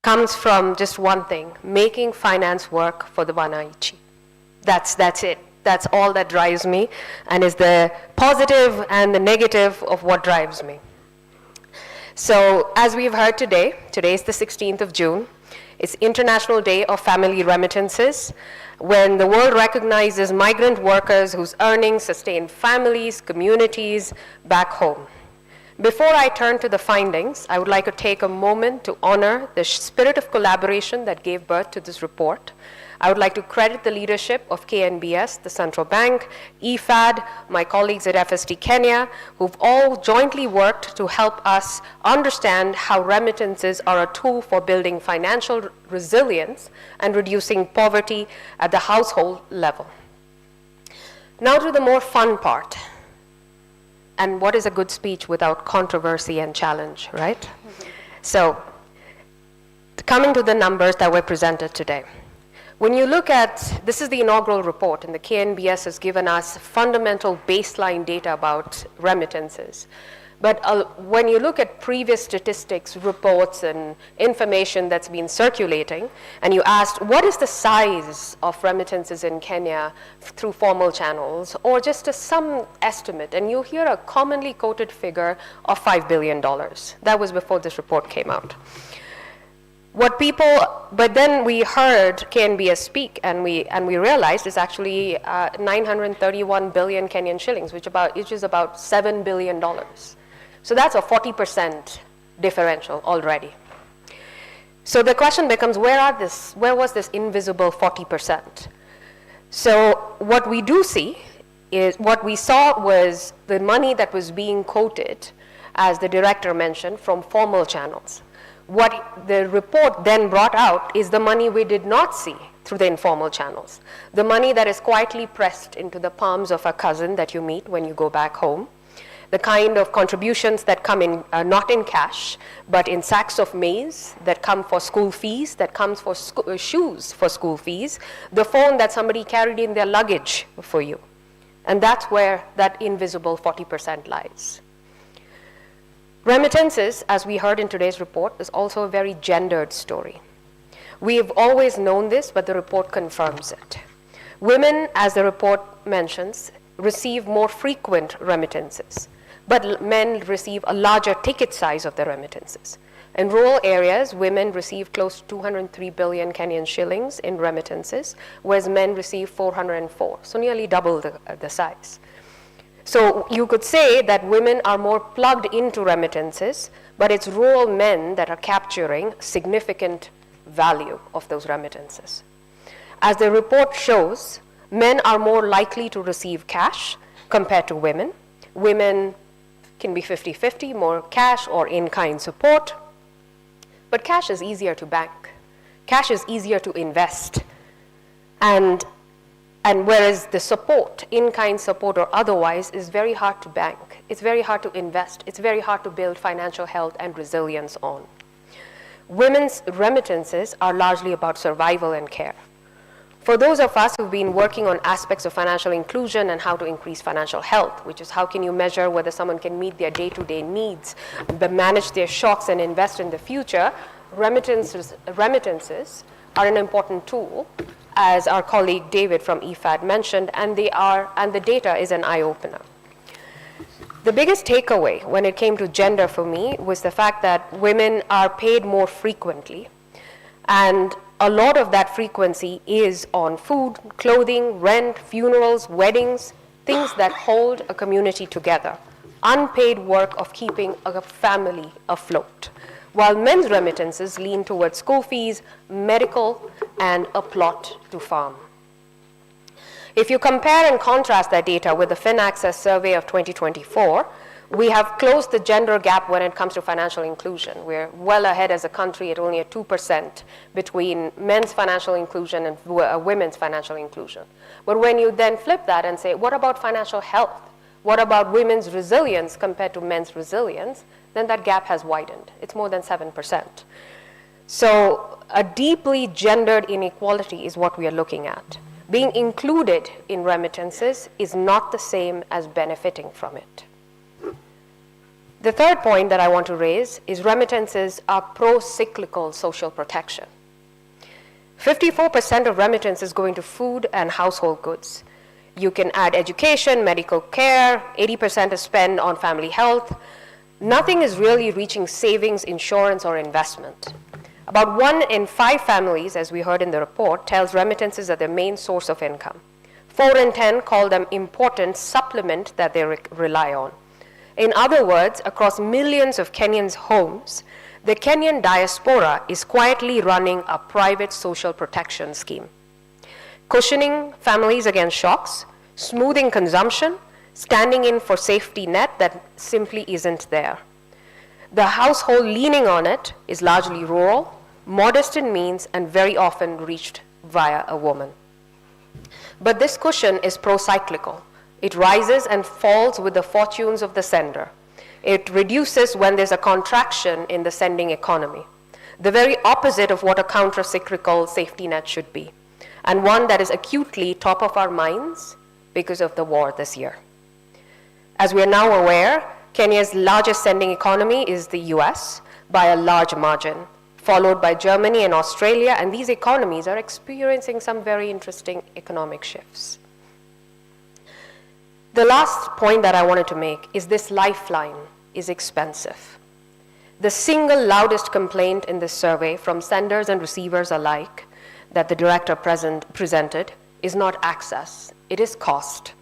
Comes from just one thing, making finance work for the Wananchi. That's it. That's all that drives me, and is the positive and the negative of what drives me. So as we've heard today is the 16th of June. It's International Day of Family Remittances, when the world recognizes migrant workers whose earnings sustain families, communities back home. Before I turn to the findings, I would like to take a moment to honor the spirit of collaboration that gave birth to this report. I would like to credit the leadership of KNBS, the Central Bank, IFAD, my colleagues at FSD Kenya, who've all jointly worked to help us understand how remittances are a tool for building financial resilience and reducing poverty at the household level. Now to the more fun part. And what is a good speech without controversy and challenge, right? Mm-hmm. So, Coming to the numbers that were presented today. When you look at, this is the inaugural report, and the KNBS has given us fundamental baseline data about remittances. But when you look at previous statistics, reports, and information that's been circulating, and you asked, what is the size of remittances in Kenya through formal channels, or just some estimate, and you hear a commonly quoted figure of $5 billion. That was before this report came out. But then we heard KNBS speak, and we realized it's actually 931 billion Kenyan shillings, which is about $7 billion. So that's a 40% differential already. So the question becomes, where was this invisible 40%? So what we do see is, what we saw was the money that was being quoted, as the director mentioned, from formal channels. What the report then brought out is the money we did not see through the informal channels. The money that is quietly pressed into the palms of a cousin that you meet when you go back home. The kind of contributions that come in, not in cash, but in sacks of maize that come for school fees, that comes for shoes for school fees, the phone that somebody carried in their luggage for you. And that's where that invisible 40% lies. Remittances, as we heard in today's report, is also a very gendered story. We've always known this, but the report confirms it. Women, as the report mentions, receive more frequent remittances, but men receive a larger ticket size of the remittances. In rural areas, women receive close to 203 billion Kenyan shillings in remittances, whereas men receive 404, so nearly double the size. So you could say that women are more plugged into remittances, but it's rural men that are capturing significant value of those remittances. As the report shows, men are more likely to receive cash compared to women. Women can be 50-50, more cash or in-kind support. But cash is easier to bank. Cash is easier to invest. And whereas the support, in-kind support or otherwise, is very hard to bank. It's very hard to invest. It's very hard to build financial health and resilience on. Women's remittances are largely about survival and care. For those of us who've been working on aspects of financial inclusion and how to increase financial health, which is how can you measure whether someone can meet their day-to-day needs, but manage their shocks and invest in the future, remittances are an important tool, as our colleague David from EFAD mentioned, and the data is an eye-opener. The biggest takeaway when it came to gender for me was the fact that women are paid more frequently, and a lot of that frequency is on food, clothing, rent, funerals, weddings, things that hold a community together, unpaid work of keeping a family afloat, while men's remittances lean towards school fees, medical, and a plot to farm. If you compare and contrast that data with the FinAccess survey of 2024, we have closed the gender gap when it comes to financial inclusion. We're well ahead as a country at only 2% between men's financial inclusion and women's financial inclusion. But when you then flip that and say, what about financial health? What about women's resilience compared to men's resilience? Then that gap has widened. It's more than 7%. So a deeply gendered inequality is what we are looking at. Being included in remittances is not the same as benefiting from it. The third point that I want to raise is remittances are pro-cyclical social protection. 54% of remittances go into food and household goods. You can add education, medical care, 80% is spent on family health. Nothing is really reaching savings, insurance, or investment. About 1 in 5 families, as we heard in the report, tells remittances are their main source of income. 4 in 10 call them important supplement that they rely on. In other words, across millions of Kenyans' homes, the Kenyan diaspora is quietly running a private social protection scheme, cushioning families against shocks, smoothing consumption, standing in for safety net that simply isn't there. The household leaning on it is largely rural, modest in means, and very often reached via a woman. But this cushion is pro-cyclical. It rises and falls with the fortunes of the sender. It reduces when there's a contraction in the sending economy. the very opposite of what a counter-cyclical safety net should be, and one that is acutely top of our minds because of the war this year. As we are now aware, Kenya's largest sending economy is the US by a large margin, followed by Germany and Australia, and these economies are experiencing some very interesting economic shifts. The last point that I wanted to make is this lifeline is expensive. The single loudest complaint in this survey from senders and receivers alike that the director presented is not access, it is cost.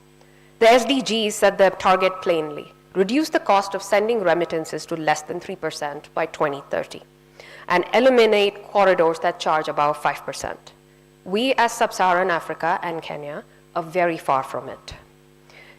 The SDGs set the target plainly: reduce the cost of sending remittances to less than 3% by 2030, and eliminate corridors that charge above 5%. We as Sub-Saharan Africa and Kenya are very far from it.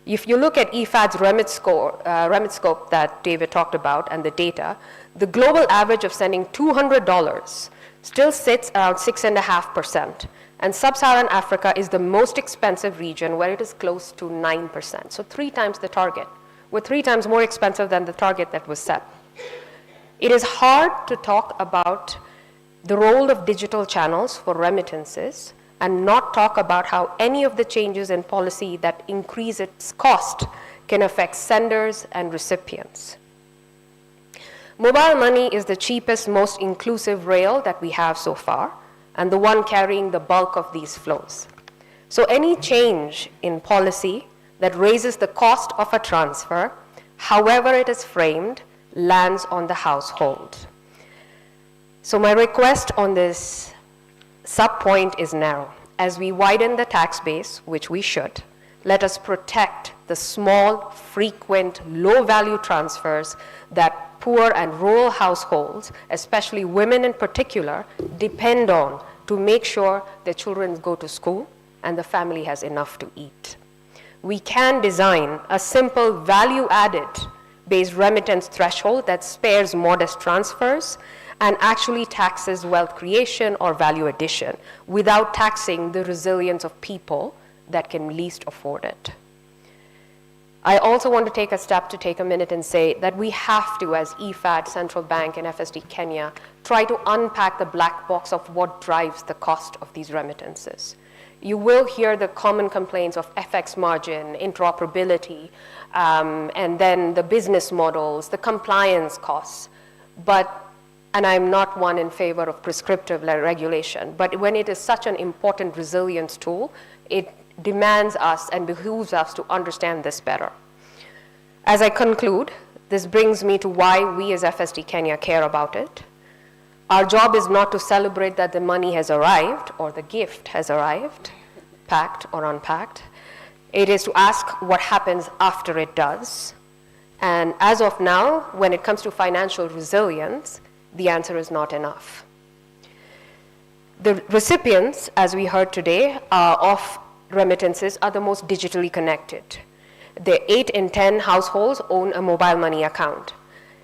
If you look at IFAD's remit scope that David talked about and the data, the global average of sending $200 still sits around 6.5%. And Sub-Saharan Africa is the most expensive region where it is close to 9%. So 3 times the target. We're 3 times more expensive than the target that was set. It is hard to talk about the role of digital channels for remittances and not talk about how any of the changes in policy that increase its cost can affect senders and recipients. Mobile money is the cheapest, most inclusive rail that we have so far, and the one carrying the bulk of these flows. So any change in policy that raises the cost of a transfer, however it is framed, lands on the household. So my request on this sub-point is narrow. As we widen the tax base, which we should, let us protect the small, frequent, low-value transfers that poor and rural households, especially women in particular, depend on to make sure their children go to school and the family has enough to eat. We can design a simple value-added based remittance threshold that spares modest transfers and actually taxes wealth creation or value addition without taxing the resilience of people that can least afford it. I also want to take a minute and say that we have to, as IFAD, Central Bank, and FSD Kenya, try to unpack the black box of what drives the cost of these remittances. You will hear the common complaints of FX margin, interoperability, and then the business models, the compliance costs. And I'm not one in favor of prescriptive regulation, but when it is such an important resilience tool, it demands us and behooves us to understand this better. As I conclude, this brings me to why we as FSD Kenya care about it. Our job is not to celebrate that the money has arrived or the gift has arrived, packed or unpacked. It is to ask what happens after it does. And as of now, when it comes to financial resilience, the answer is not enough. The recipients, as we heard today, of remittances are the most digitally connected. The 8 in 10 households own a mobile money account.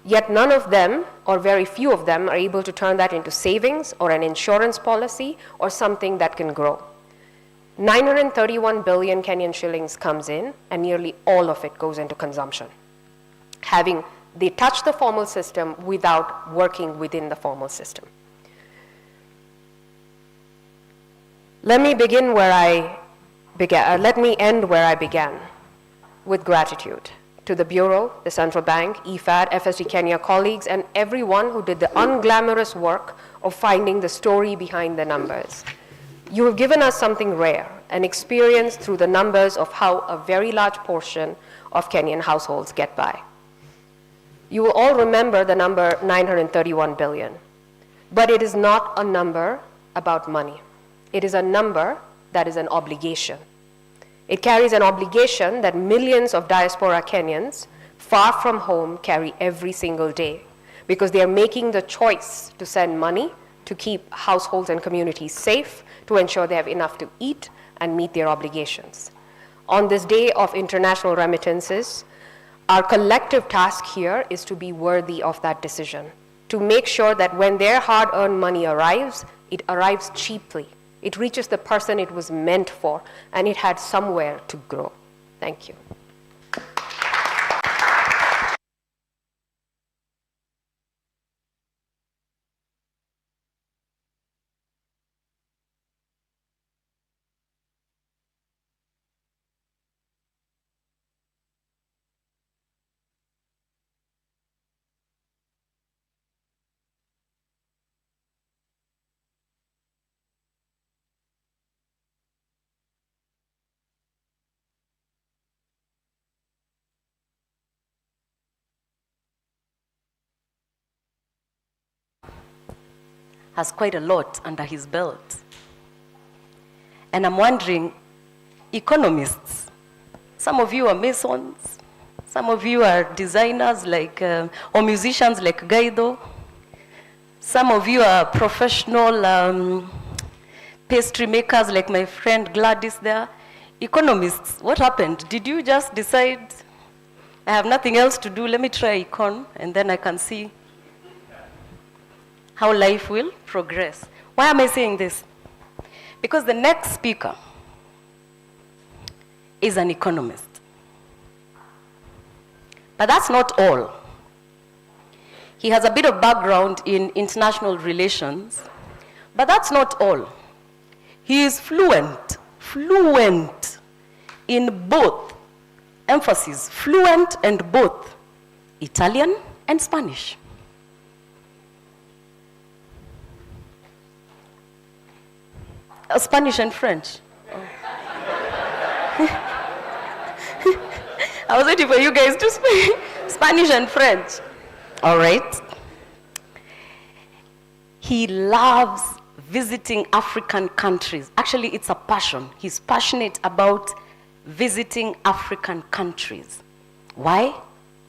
Yet none of them, or very few of them, are able to turn that into savings or an insurance policy or something that can grow. 931 billion Kenyan shillings comes in, and nearly all of it goes into consumption. They touch the formal system without working within the formal system. Let me end where I began, with gratitude to the Bureau, the Central Bank, IFAD, FSD Kenya colleagues, and everyone who did the unglamorous work of finding the story behind the numbers. You have given us something rare, an experience through the numbers of how a very large portion of Kenyan households get by. You will all remember the number 931 billion, but it is not a number about money. It is a number that is an obligation. It carries an obligation that millions of diaspora Kenyans far from home carry every single day because they are making the choice to send money to keep households and communities safe, to ensure they have enough to eat and meet their obligations. On this day of international remittances, our collective task here is to be worthy of that decision, to make sure that when their hard-earned money arrives, it arrives cheaply. It reaches the person it was meant for, and it had somewhere to grow. Thank you. has quite a lot under his belt. And I'm wondering, economists, some of you are masons, some of you are designers like, or musicians like Guido, some of you are professional pastry makers like my friend Gladys there. Economists, what happened? Did you just decide, I have nothing else to do, let me try econ, and then I can see how life will progress? Why am I saying this? Because the next speaker is an economist. But that's not all. He has a bit of background in international relations, but that's not all. He is fluent in both, emphasis, fluent and both Italian and Spanish. Spanish and French. Oh. I was waiting for you guys to speak Spanish and French. All right. He loves visiting African countries. Actually, it's a passion. He's passionate about visiting African countries. Why?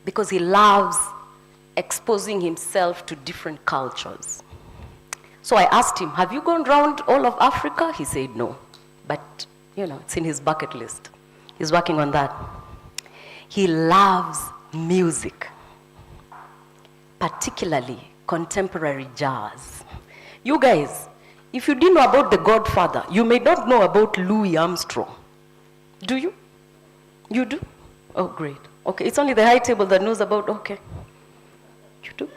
Because he loves exposing himself to different cultures. So I asked him, have you gone around all of Africa? He said no, but it's in his bucket list. He's working on that. He loves music, particularly contemporary jazz. You guys, if you didn't know about The Godfather, you may not know about Louis Armstrong. Do you? You do? Oh, great. Okay, it's only the high table that knows about, okay. You do?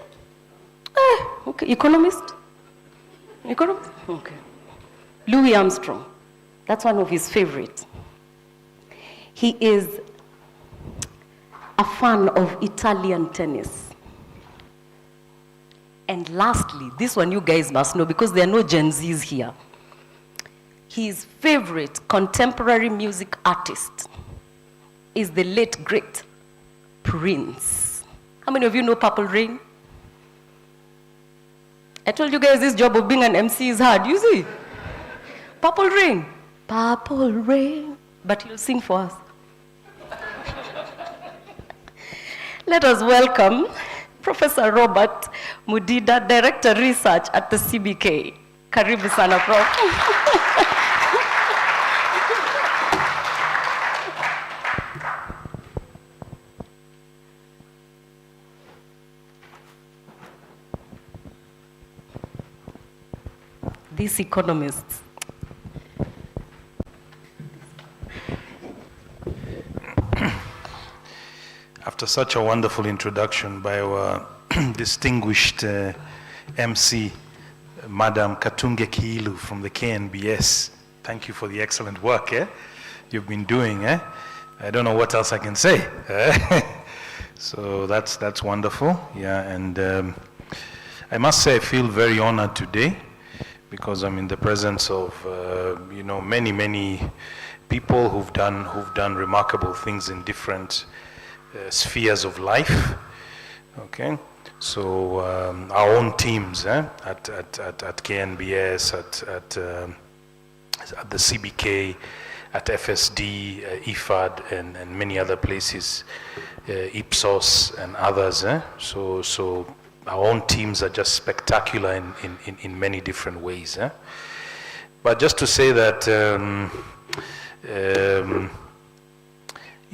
Okay, economist? Economist? Okay. Louis Armstrong, that's one of his favorites. He is a fan of Italian tennis. And lastly, this one you guys must know because there are no Gen Zs here. His favorite contemporary music artist is the late great Prince. How many of you know Purple Rain? I told you guys this job of being an MC is hard, you see? Purple Rain. Purple Rain. But he'll sing for us. Let us welcome Professor Robert Mudida, Director Research at the CBK. Karibu sana, Prof. These economists. After such a wonderful introduction by our distinguished MC, Madam Katunge Kiilu from the KNBS, thank you for the excellent work you've been doing. I don't know what else I can say. So that's wonderful. Yeah, and I must say I feel very honored today because I'm in the presence of many people who've done remarkable things in different spheres of life. Okay, so our own teams at KNBS, at the CBK, at FSD, IFAD, and many other places, Ipsos and others. So our own teams are just spectacular in many different ways. But just to say that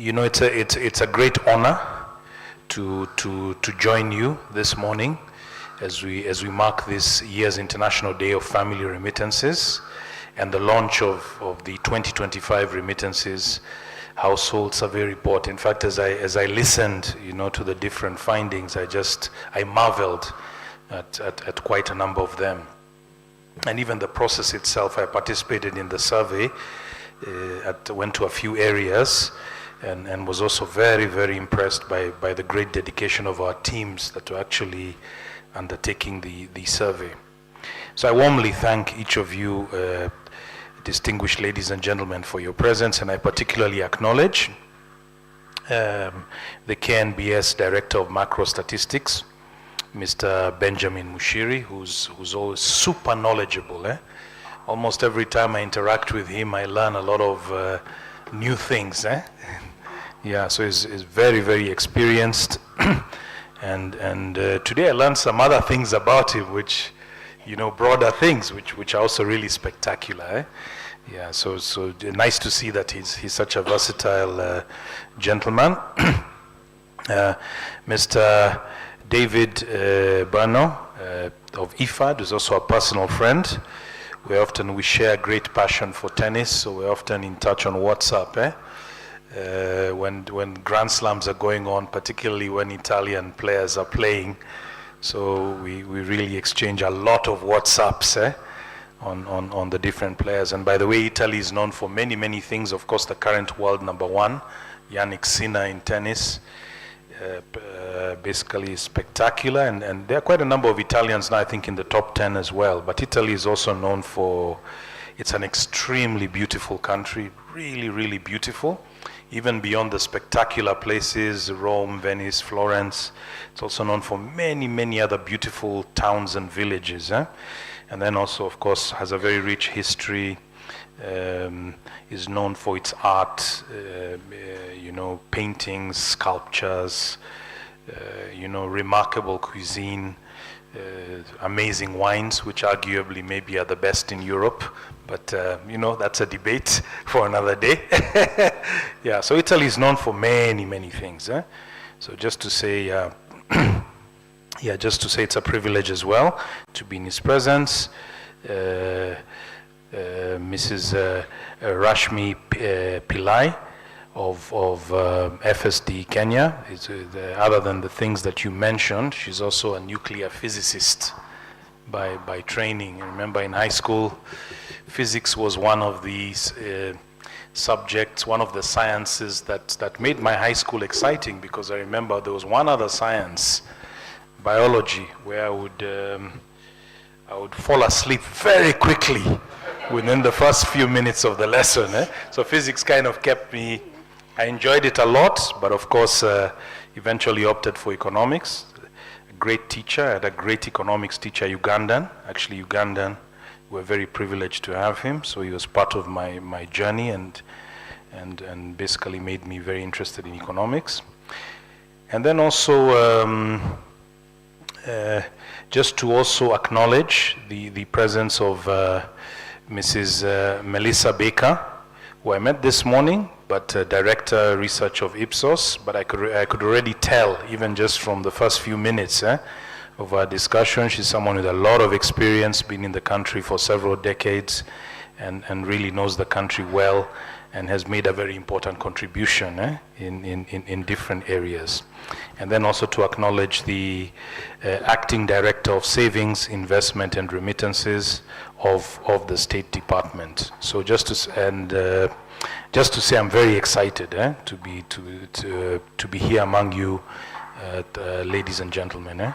it's a great honor to join you this morning as we mark this year's International Day of Family Remittances and the launch of the 2025 remittances. Households are very important. In fact, as I listened, to the different findings, I marveled at quite a number of them. And even the process itself, I participated in the survey, went to a few areas, and was also very, very impressed by the great dedication of our teams that were actually undertaking the survey. So I warmly thank each of you, distinguished ladies and gentlemen, for your presence, and I particularly acknowledge the KNBS Director of Macro Statistics, Mr. Benjamin Mushiri, who's always super knowledgeable. Almost every time I interact with him, I learn a lot of new things. Yeah, so he's very, very experienced. and today I learned some other things about him, which, broader things, which are also really spectacular. Yeah, so nice to see that he's such a versatile gentleman. Mr. David Bano of IFAD is also a personal friend. We share great passion for tennis, so we're often in touch on WhatsApp. When Grand Slams are going on, particularly when Italian players are playing, so we really exchange a lot of WhatsApps on the different players. And by the way, Italy is known for many, many things. Of course, the current world number one, Yannick Sinner in tennis, basically spectacular. And there are quite a number of Italians now, I think, in the top 10 as well. But Italy is also known for, it's an extremely beautiful country, really, really beautiful. Even beyond the spectacular places, Rome, Venice, Florence, it's also known for many, many other beautiful towns and villages. And then also, of course, has a very rich history, is known for its art, paintings, sculptures, remarkable cuisine, amazing wines, which arguably maybe are the best in Europe, but that's a debate for another day. Yeah, so Italy is known for many, many things. So just to say, it's a privilege as well to be in his presence. Mrs. Rashmi Pillai of FSD Kenya. Other than the things that you mentioned, she's also a nuclear physicist by training. I remember in high school, physics was one of these subjects, one of the sciences that made my high school exciting, because I remember there was one other science, biology, where I would fall asleep very quickly within the first few minutes of the lesson. So physics kind of kept me, I enjoyed it a lot, but of course eventually opted for economics. A great teacher, I had a great economics teacher, Ugandan. Actually Ugandan, we're very privileged to have him, so he was part of my journey and basically made me very interested in economics. And then also, just to also acknowledge the presence of Mrs. Melissa Baker, who I met this morning, but Director Research of Ipsos, but I could already tell, even just from the first few minutes of our discussion, she's someone with a lot of experience, been in the country for several decades, and really knows the country well, and has made a very important contribution in different areas. And then also to acknowledge the Acting Director of Savings, Investment and Remittances of the State Department. So just to say I'm very excited to be here among you, ladies and gentlemen.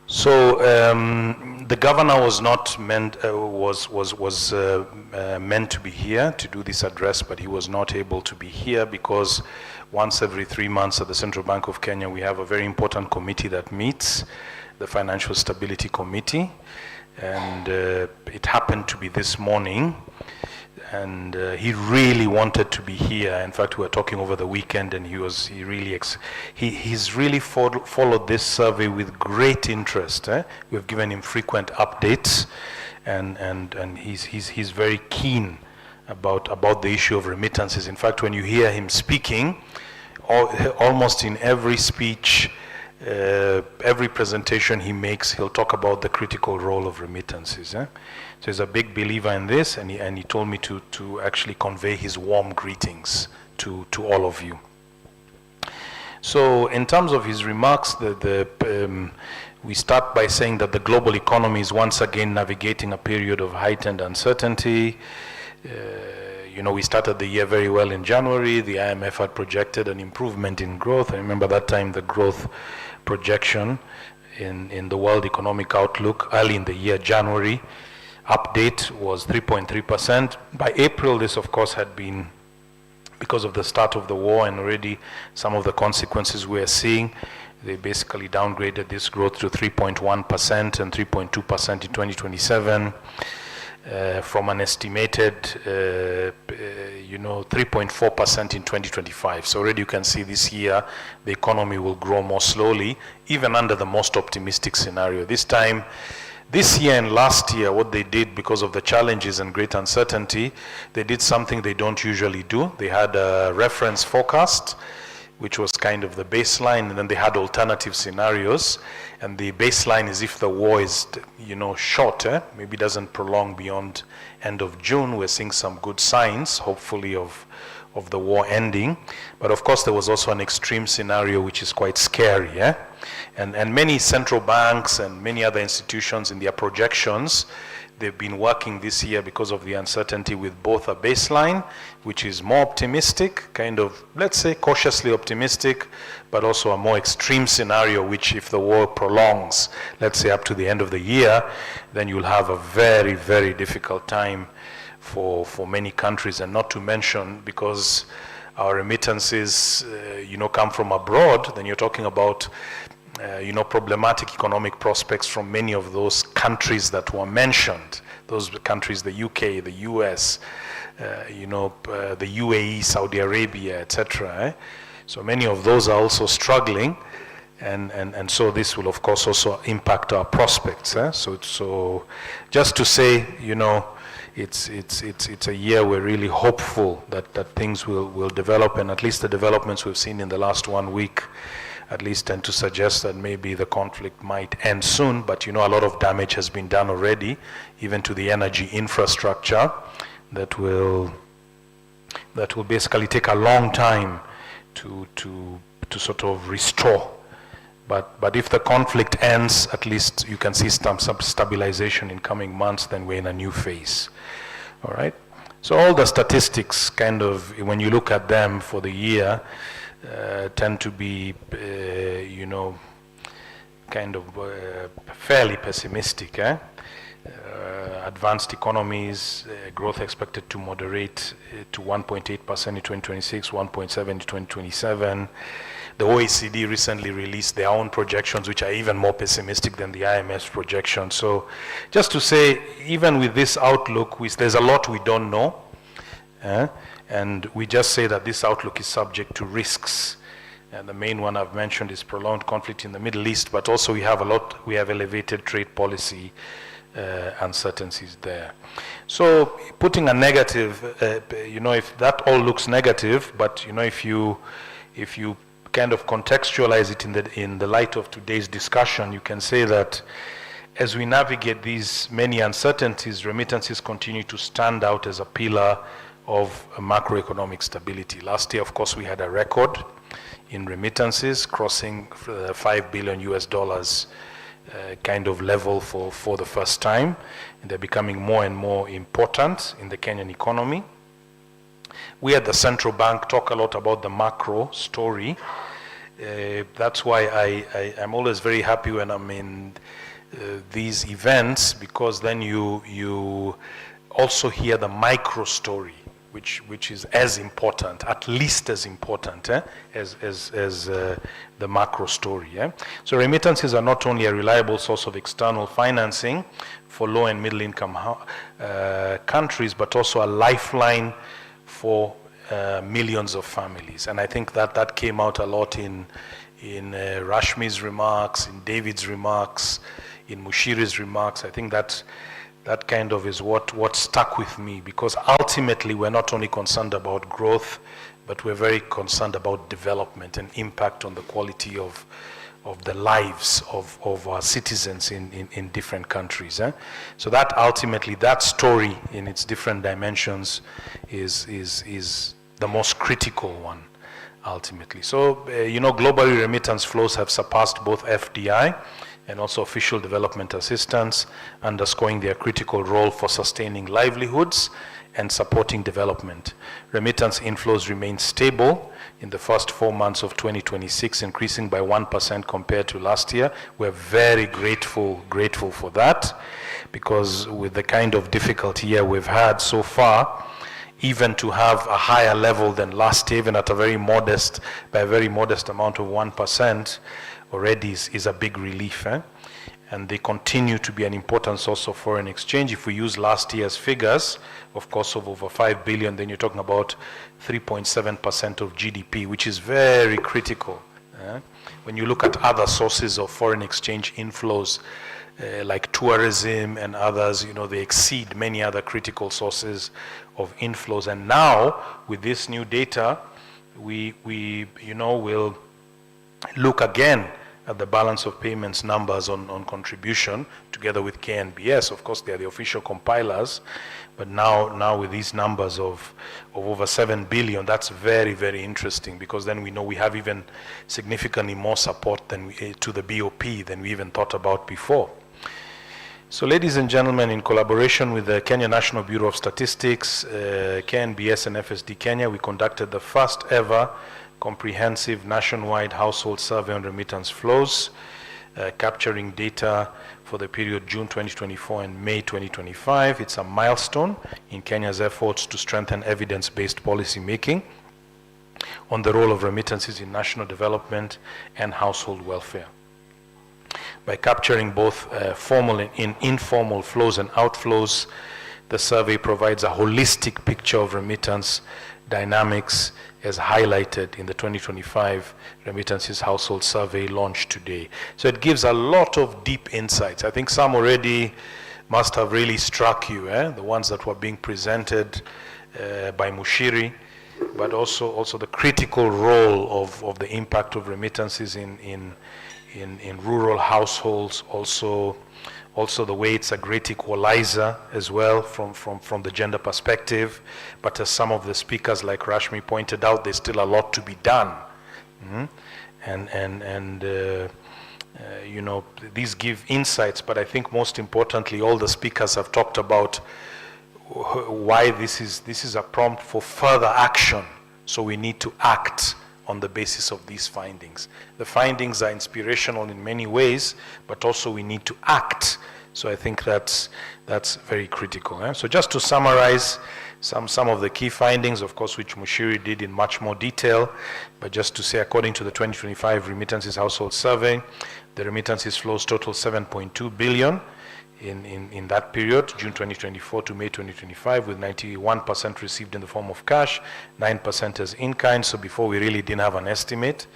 So the governor was not meant meant to be here to do this address, but he was not able to be here because once every 3 months at the Central Bank of Kenya we have a very important committee that meets, the Financial Stability Committee, and it happened to be this morning. And he really wanted to be here. In fact, we were talking over the weekend, and he's really followed this survey with great interest. We've given him frequent updates, and he's very keen about the issue of remittances. In fact, when you hear him speaking, almost in every speech, every presentation he makes, he'll talk about the critical role of remittances. So he's a big believer in this, and he told me to actually convey his warm greetings to all of you. So in terms of his remarks, we start by saying that the global economy is once again navigating a period of heightened uncertainty. We started the year very well in January. The IMF had projected an improvement in growth. I remember that time the growth projection in the World Economic Outlook early in the year, January, update was 3.3%. By April, this of course had been, because of the start of the war and already some of the consequences we are seeing, They basically downgraded this growth to 3.1% and 3.2% in 2027 from an estimated, 3.4% in 2025. So already you can see this year the economy will grow more slowly, even under the most optimistic scenario. This year and last year, what they did because of the challenges and great uncertainty, they did something they don't usually do. They had a reference forecast, which was kind of the baseline, and then they had alternative scenarios. And the baseline is if the war is, shorter, maybe doesn't prolong beyond end of June. We're seeing some good signs, hopefully, of the war ending. But of course, there was also an extreme scenario, which is quite scary. And many central banks and many other institutions in their projections, they've been working this year because of the uncertainty with both a baseline, which is more optimistic, kind of, let's say, cautiously optimistic, but also a more extreme scenario, which if the war prolongs, let's say up to the end of the year, then you'll have a very, very difficult time for many countries, and not to mention because our remittances, come from abroad, then you're talking about problematic economic prospects from many of those countries that were mentioned. Those countries, the UK, the US, the UAE, Saudi Arabia, etc. So many of those are also struggling, and so this will of course also impact our prospects. So just to say, it's a year we're really hopeful that things will develop, and at least the developments we've seen in the last 1 week at least tend to suggest that maybe the conflict might end soon, but a lot of damage has been done already, even to the energy infrastructure that will basically take a long time to sort of restore. But if the conflict ends, at least you can see some stabilization in coming months, then we're in a new phase. All right? So all the statistics kind of, when you look at them for the year, tend to be, fairly pessimistic. Advanced economies, growth expected to moderate to 1.8% in 2026, 1.7% in 2027. The OECD recently released their own projections, which are even more pessimistic than the IMF's projections. So just to say, even with this outlook, there's a lot we don't know. And we just say that this outlook is subject to risks. And the main one I've mentioned is prolonged conflict in the Middle East, but also we have elevated trade policy uncertainties there. So putting a negative, if that all looks negative, but if you kind of contextualize it in the light of today's discussion, you can say that as we navigate these many uncertainties, remittances continue to stand out as a pillar of macroeconomic stability. Last year, of course, we had a record in remittances, crossing $5 billion kind of level for the first time. And they're becoming more and more important in the Kenyan economy. We at the central bank talk a lot about the macro story. That's why I'm always very happy when I'm in these events, because then you also hear the micro story, which is as important, at least as important as the macro story. So remittances are not only a reliable source of external financing for low and middle income countries, but also a lifeline for millions of families. And I think that came out a lot in Rashmi's remarks, in David's remarks, in Mushiri's remarks. I think that kind of is what stuck with me, because ultimately we're not only concerned about growth, but we're very concerned about development and impact on the quality of the lives of our citizens in different countries. So that ultimately, that story in its different dimensions is the most critical one ultimately. So, globally remittance flows have surpassed both FDI and also official development assistance, underscoring their critical role for sustaining livelihoods and supporting development. Remittance inflows remain stable in the first 4 months of 2026, increasing by 1% compared to last year. We're very grateful for that, because with the kind of difficult year we've had so far, even to have a higher level than last year, even at by a very modest amount of 1%, already is a big relief. And they continue to be an important source of foreign exchange. If we use last year's figures, of course, of over 5 billion, then you're talking about 3.7% of GDP, which is very critical. When you look at other sources of foreign exchange inflows, like tourism and others, they exceed many other critical sources of inflows. And now, with this new data, we will look again at the balance of payments numbers on contribution together with KNBS. Of course, they are the official compilers, but now with these numbers of over 7 billion, that's very, very interesting, because then we know we have even significantly more support to the BOP than we even thought about before. So, ladies and gentlemen, in collaboration with the Kenya National Bureau of Statistics, KNBS and FSD Kenya, we conducted the first ever comprehensive nationwide household survey on remittance flows, capturing data for the period June 2024 and May 2025. It's a milestone in Kenya's efforts to strengthen evidence-based policy making on the role of remittances in national development and household welfare. By capturing both formal and informal flows and outflows, the survey provides a holistic picture of remittance dynamics as highlighted in the 2025 Remittances Household Survey launched today. So it gives a lot of deep insights. I think some already must have really struck you, the ones that were being presented by Mushiri, but also the critical role of the impact of remittances in rural households, also the way it's a great equalizer as well from the gender perspective. But as some of the speakers like Rashmi pointed out, there's still a lot to be done. These give insights, but I think most importantly, all the speakers have talked about why this is a prompt for further action. So we need to act on the basis of these findings. The findings are inspirational in many ways, but also we need to act. So I think that's very critical. So just to summarize some of the key findings, of course, which Mushiri did in much more detail, but just to say, according to the 2025 Remittances Household Survey, the remittances flows total 7.2 billion in that period, June 2024 to May 2025, with 91% received in the form of cash, 9% as in-kind. So before we really didn't have an estimate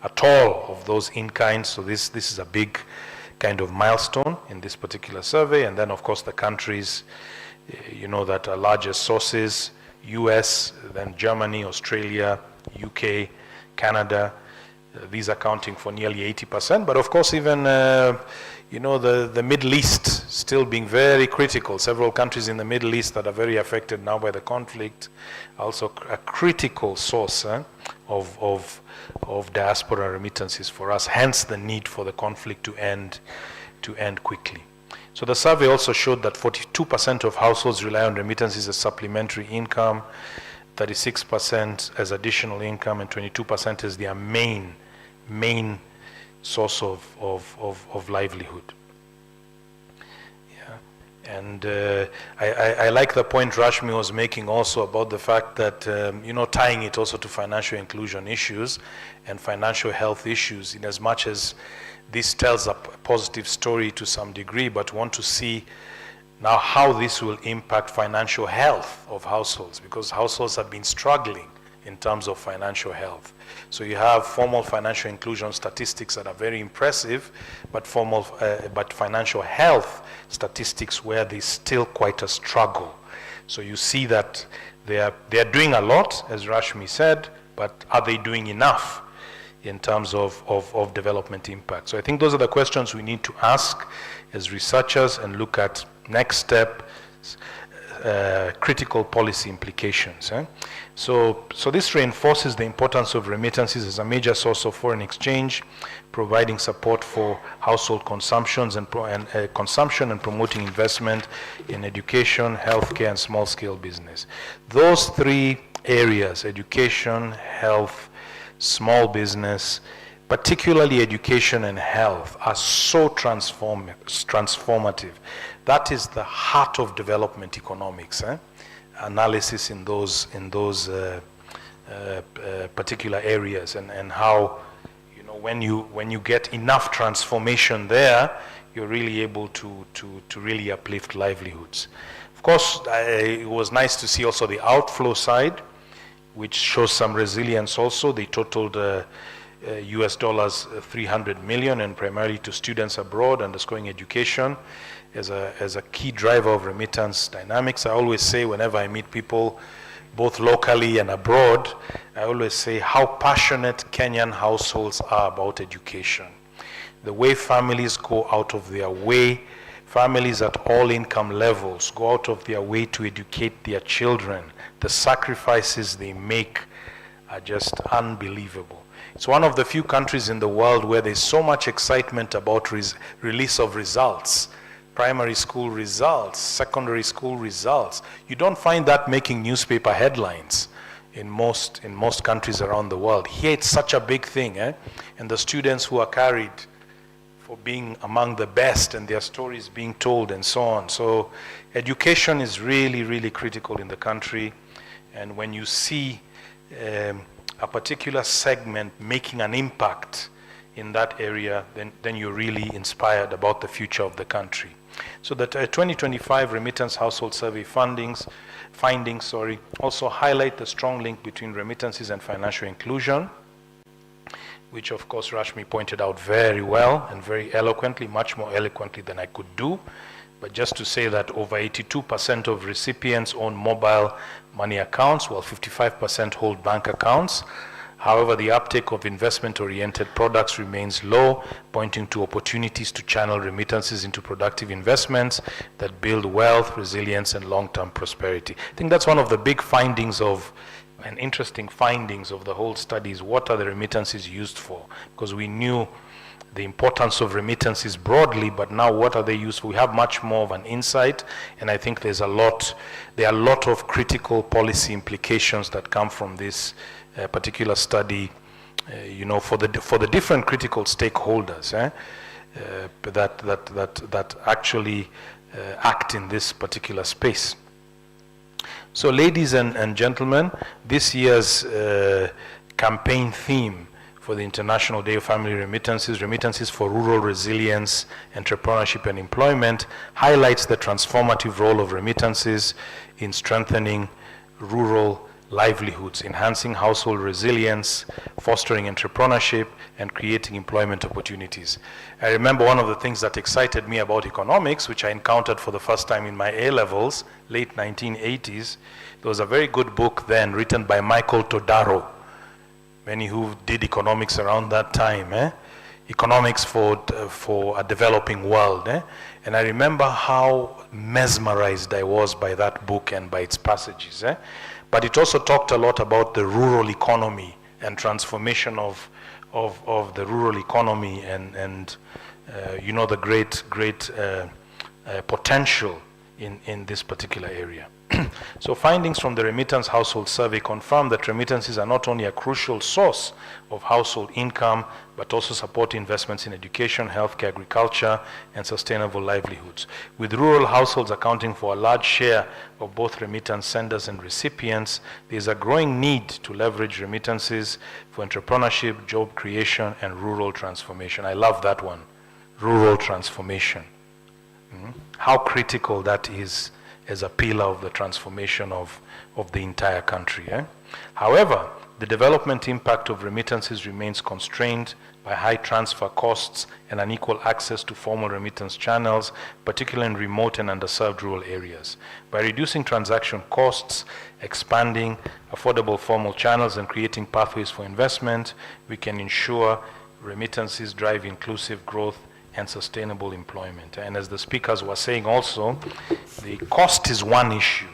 at all of those in-kind. So this is a big kind of milestone in this particular survey. And then, of course, the countries, that are largest sources, US, then Germany, Australia, UK, Canada, these accounting for nearly 80%. But of course, even the Middle East still being very critical. Several countries in the Middle East that are very affected now by the conflict, also a critical source of diaspora remittances for us, hence the need for the conflict to end quickly. So the survey also showed that 42% of households rely on remittances as supplementary income, 36% as additional income, and 22% as their main source of livelihood. And I like the point Rashmi was making also about the fact that, tying it also to financial inclusion issues and financial health issues, in as much as this tells a positive story to some degree, but want to see now how this will impact financial health of households, because households have been struggling in terms of financial health. So you have formal financial inclusion statistics that are very impressive, but financial health statistics where there's still quite a struggle. So you see that they are doing a lot, as Rashmi said, but are they doing enough in terms of development impact? So I think those are the questions we need to ask as researchers and look at next step, critical policy implications. So this reinforces the importance of remittances as a major source of foreign exchange, providing support for household consumptions and consumption and promoting investment in education, healthcare, and small-scale business. Those three areas, education, health, small business, particularly education and health, are so transformative. That is the heart of development economics. Analysis in those particular areas, and how when you get enough transformation there, you're really able to really uplift livelihoods. Of course, it was nice to see also the outflow side, which shows some resilience also. They totaled US dollars 300 million, and primarily to students abroad, underscoring education as a key driver of remittance dynamics. I always say whenever I meet people, both locally and abroad, I always say how passionate Kenyan households are about education. The way families go out of their way, families at all income levels go out of their way to educate their children. The sacrifices they make are just unbelievable. It's one of the few countries in the world where there's so much excitement about release of results. Primary school results, secondary school results. You don't find that making newspaper headlines in most countries around the world. Here it's such a big thing, and the students who are carried for being among the best and their stories being told and so on. So education is really, really critical in the country, and when you see a particular segment making an impact in that area, then you're really inspired about the future of the country. So the 2025 Remittance Household Survey findings also highlight the strong link between remittances and financial inclusion, which of course Rashmi pointed out very well and very eloquently, much more eloquently than I could do. But just to say that over 82% of recipients own mobile money accounts, while 55% hold bank accounts. However, the uptake of investment-oriented products remains low, pointing to opportunities to channel remittances into productive investments that build wealth, resilience, and long-term prosperity. I think that's one of the big findings and interesting findings of the whole study is what are the remittances used for? Because we knew the importance of remittances broadly, but now what are they used for? We have much more of an insight, and I think there are a lot of critical policy implications that come from this particular study, for the different critical stakeholders that actually act in this particular space. So, ladies and gentlemen, this year's campaign theme for the International Day of Family Remittances, Remittances for Rural Resilience, Entrepreneurship and Employment, highlights the transformative role of remittances in strengthening rural livelihoods, enhancing household resilience, fostering entrepreneurship, and creating employment opportunities. I remember one of the things that excited me about economics, which I encountered for the first time in my A-levels, late 1980s. There was a very good book then written by Michael Todaro. Many who did economics around that time, economics for a developing world. And I remember how mesmerized I was by that book and by its passages. But it also talked a lot about the rural economy and transformation of the rural economy and the great potential in this particular area. So findings from the Remittance Household Survey confirm that remittances are not only a crucial source of household income, but also support investments in education, healthcare, agriculture, and sustainable livelihoods. With rural households accounting for a large share of both remittance senders and recipients, there is a growing need to leverage remittances for entrepreneurship, job creation, and rural transformation. I love that one, rural transformation. How critical that is as a pillar of the transformation of the entire country. However, the development impact of remittances remains constrained by high transfer costs and unequal access to formal remittance channels, particularly in remote and underserved rural areas. By reducing transaction costs, expanding affordable formal channels, and creating pathways for investment, we can ensure remittances drive inclusive growth and sustainable employment. And as the speakers were saying also, the cost is one issue,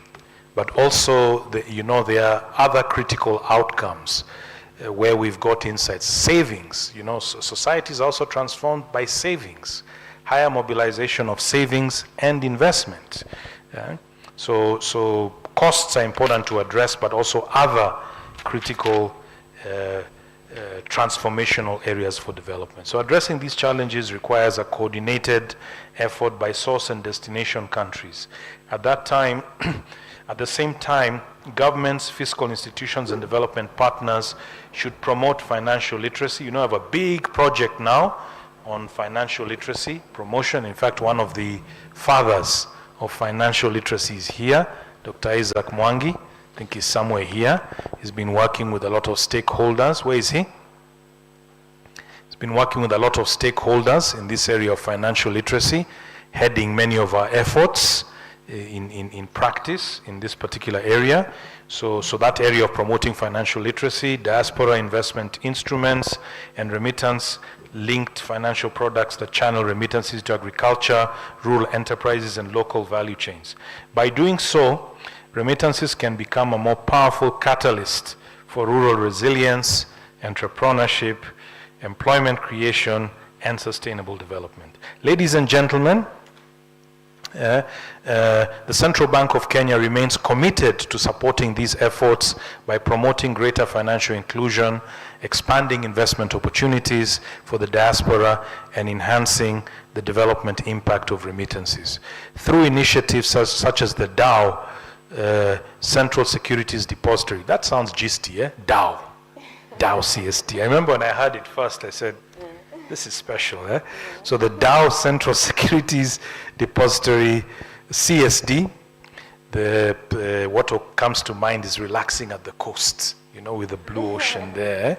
but also there are other critical outcomes where we've got insights. Savings, society is also transformed by savings, higher mobilization of savings and investment. So costs are important to address, but also other critical transformational areas for development. So addressing these challenges requires a coordinated effort by source and destination countries. At that time, At the same time, governments, fiscal institutions, and development partners should promote financial literacy. You know, I have a big project now on financial literacy promotion. In fact, one of the fathers of financial literacy is here, Dr. Isaac Mwangi. I think he's somewhere here. He's been working with a lot of stakeholders. Where is he? He's been working with a lot of stakeholders in this area of financial literacy, heading many of our efforts in practice in this particular area. So that area of promoting financial literacy, diaspora investment instruments, and remittance linked financial products that channel remittances to agriculture, rural enterprises, and local value chains. By doing so, remittances can become a more powerful catalyst for rural resilience, entrepreneurship, employment creation, and sustainable development. Ladies and gentlemen, the Central Bank of Kenya remains committed to supporting these efforts by promoting greater financial inclusion, expanding investment opportunities for the diaspora, and enhancing the development impact of remittances. Through initiatives such as the DAO, Central Securities Depository. That sounds gisty, eh? DAO CSD. I remember when I heard it first, I said, this is special, eh? So the DAO Central Securities Depository, CSD, what comes to mind is relaxing at the coast, you know, with the blue ocean there.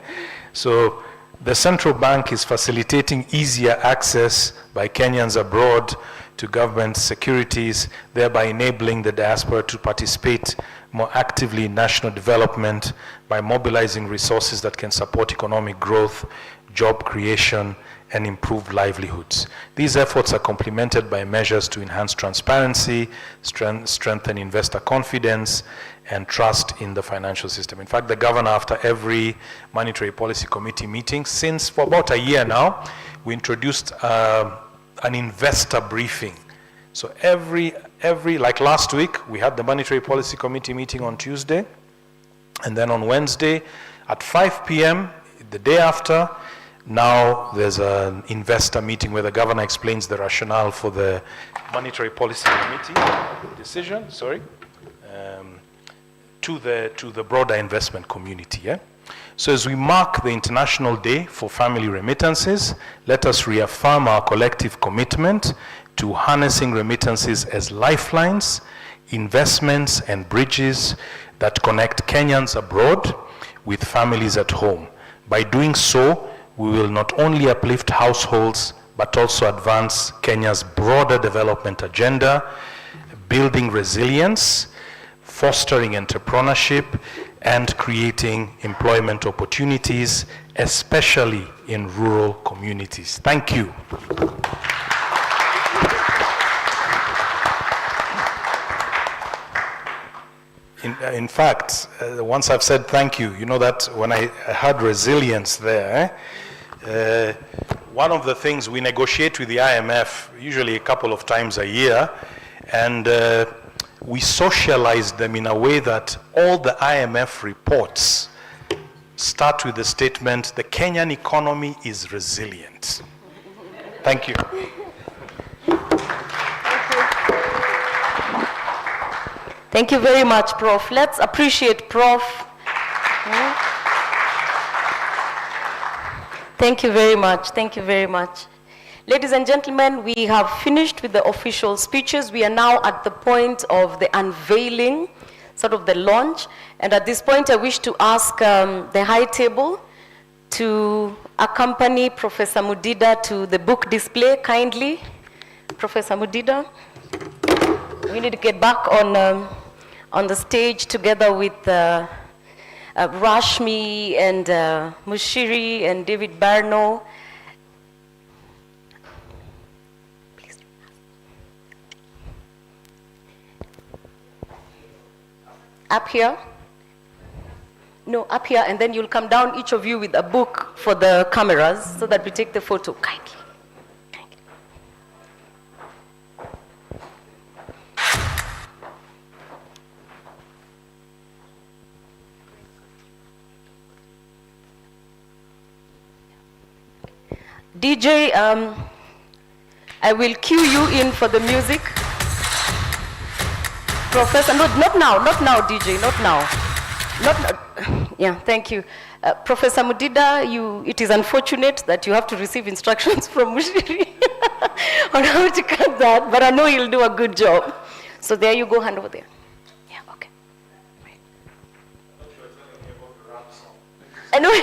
So the central bank is facilitating easier access by Kenyans abroad to government securities, thereby enabling the diaspora to participate more actively in national development by mobilizing resources that can support economic growth, job creation, and improved livelihoods. These efforts are complemented by measures to enhance transparency, strengthen investor confidence, and trust in the financial system. In fact, the governor, after every Monetary Policy Committee meeting, for about a year now, we introduced an investor briefing. So every, like last week, we had the Monetary Policy Committee meeting on Tuesday, and then on Wednesday at 5 p.m., the day after, now there's an investor meeting where the governor explains the rationale for the Monetary Policy Committee decision, to the broader investment community. Yeah? So as we mark the International Day for Family Remittances, let us reaffirm our collective commitment to harnessing remittances as lifelines, investments, and bridges that connect Kenyans abroad with families at home. By doing so, we will not only uplift households, but also advance Kenya's broader development agenda, building resilience, fostering entrepreneurship, and creating employment opportunities, especially in rural communities. Thank you. In fact, once I've said thank you, you know that when I had resilience there, one of the things we negotiate with the IMF, usually a couple of times a year, and we socialize them in a way that all the IMF reports start with the statement, the Kenyan economy is resilient. Thank you. Thank you very much, Prof. Let's appreciate Prof. Thank you very much. Thank you very much. Ladies and gentlemen, we have finished with the official speeches. We are now at the point of the unveiling, sort of the launch. And at this point, I wish to ask the high table to accompany Professor Mudida to the book display, kindly. Professor Mudida, we need to get back on the stage together with Rashmi and Mushiri and David Barno. Please. Up here? No, up here, and then you'll come down, each of you, with a book for the cameras so that we take the photo kindly. DJ, I will cue you in for the music. Professor, no, not now, DJ, not now. Yeah, thank you. Professor Mudida, it is unfortunate that you have to receive instructions from Mushiri on how to cut that, but I know you'll do a good job. So there you go, hand over there. Yeah, okay. Right. I know.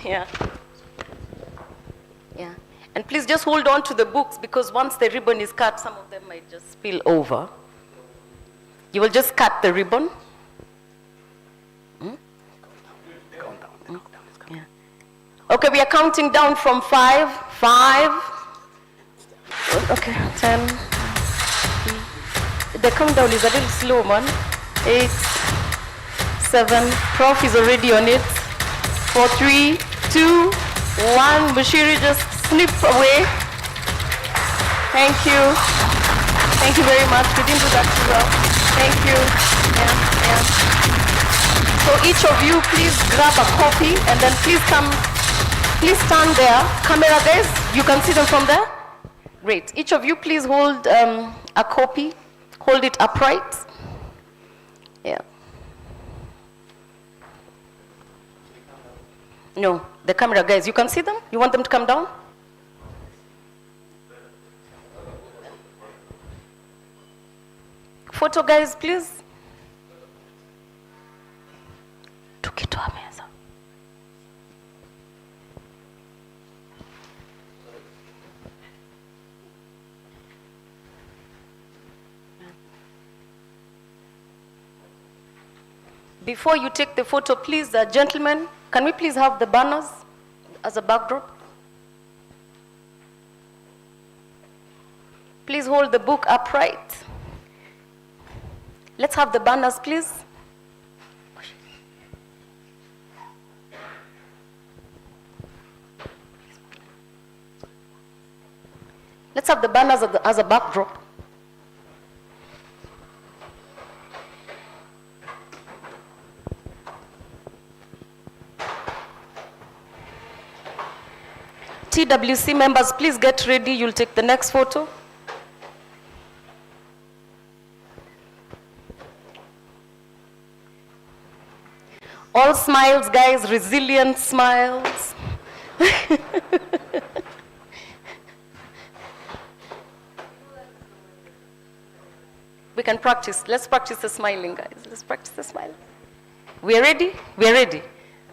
Yeah. Yeah. And please just hold on to the books, because once the ribbon is cut, some of them might just spill over. You will just cut the ribbon. Yeah. Okay, we are counting down from 5. 5. Okay, 10. The countdown is a little slow, man. 8, 7. Prof is already on it. 4, 3, 2, 1. Bushiri, just snip away. Thank you. Thank you very much. We didn't do that too well. Thank you. Yeah. So each of you, please grab a copy and then please stand there. Camera guys, you can see them from there? Great. Each of you, please hold a copy. Hold it upright. Yeah. No, the camera guys, you can see them? You want them to come down? Photo guys, please. Tukitoa meza. Before you take the photo, please, gentlemen, can we please have the banners as a backdrop? Please hold the book upright. Let's have the banners, please. Let's have the banners as a backdrop. TWC members, please get ready. You'll take the next photo. All smiles, guys, resilient smiles. We can practice. Let's practice the smiling, guys. Let's practice the smiling. We're ready? We're ready.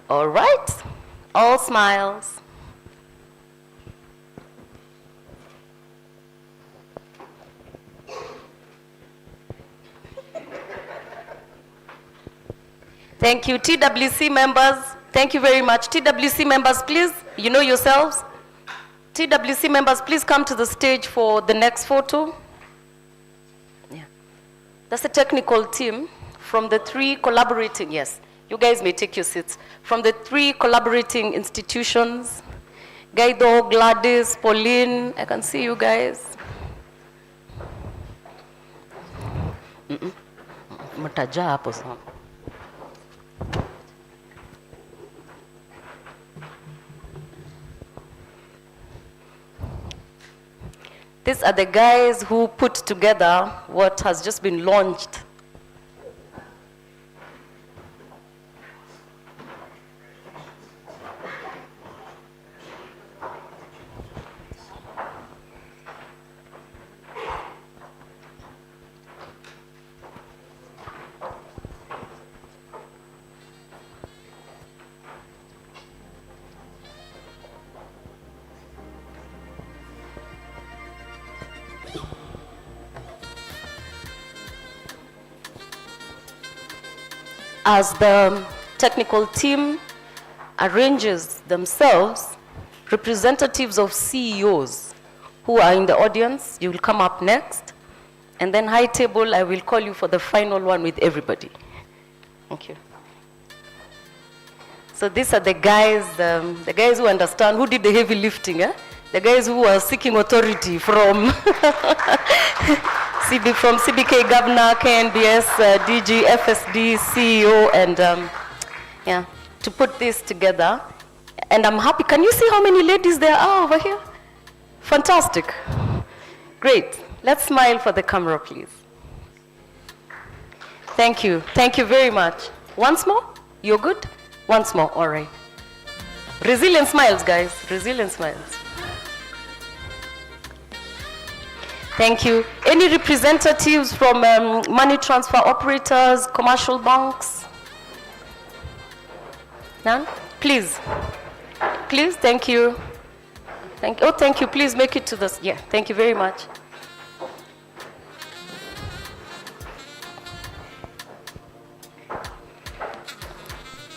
All right. All smiles. Thank you. TWC members, thank you very much. TWC members, please, you know yourselves. TWC members, please come to the stage for the next photo. Yeah. That's the technical team from the 3 collaborating, yes, you guys may take your seats. From the 3 collaborating institutions, Guido, Gladys, Pauline, I can see you guys. Mtaja hapo sana. These are the guys who put together what has just been launched. As the technical team arranges themselves, representatives of CEOs who are in the audience, you will come up next. And then high table, I will call you for the final one with everybody. Thank you. So these are the guys who understand, who did the heavy lifting, eh? The guys who are seeking authority from from CBK Governor, KNBS, DG, FSD, CEO, and yeah, to put this together. And I'm happy. Can you see how many ladies there are over here? Fantastic. Great. Let's smile for the camera, please. Thank you. Thank you very much. Once more? You're good? Once more. All right. Resilient smiles, guys. Resilient smiles. Thank you. Any representatives from money transfer operators, commercial banks? None? Please. Please, thank you. Thank you. Please make it to this. Yeah, thank you very much.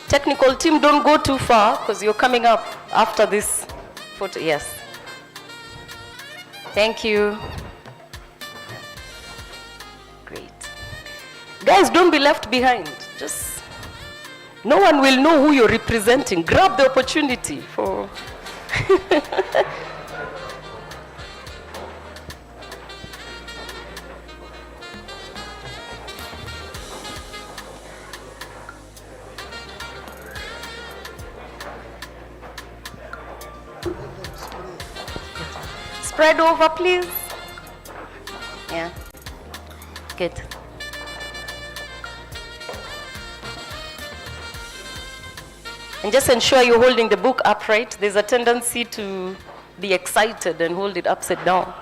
Technical team, don't go too far because you're coming up after this photo. Yes. Thank you. Great. Guys, don't be left behind. Just, no one will know who you're representing. Grab the opportunity for... Spread over, please. Yeah. Good. And just ensure you're holding the book upright. There's a tendency to be excited and hold it upside down.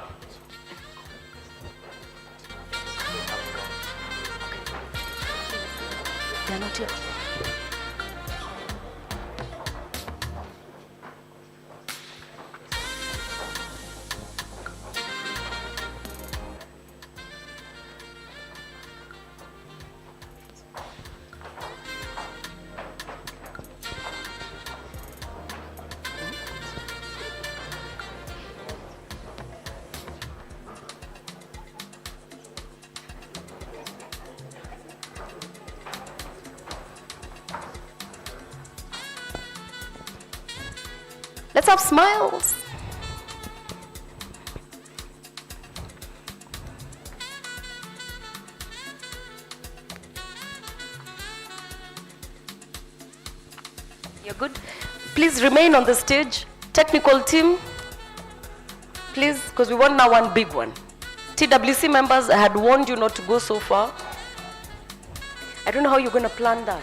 They're not here. Let's have smiles. You're good. Please remain on the stage. Technical team, please, because we want now one big one. TWC members, I had warned you not to go so far. I don't know how you're going to plan that.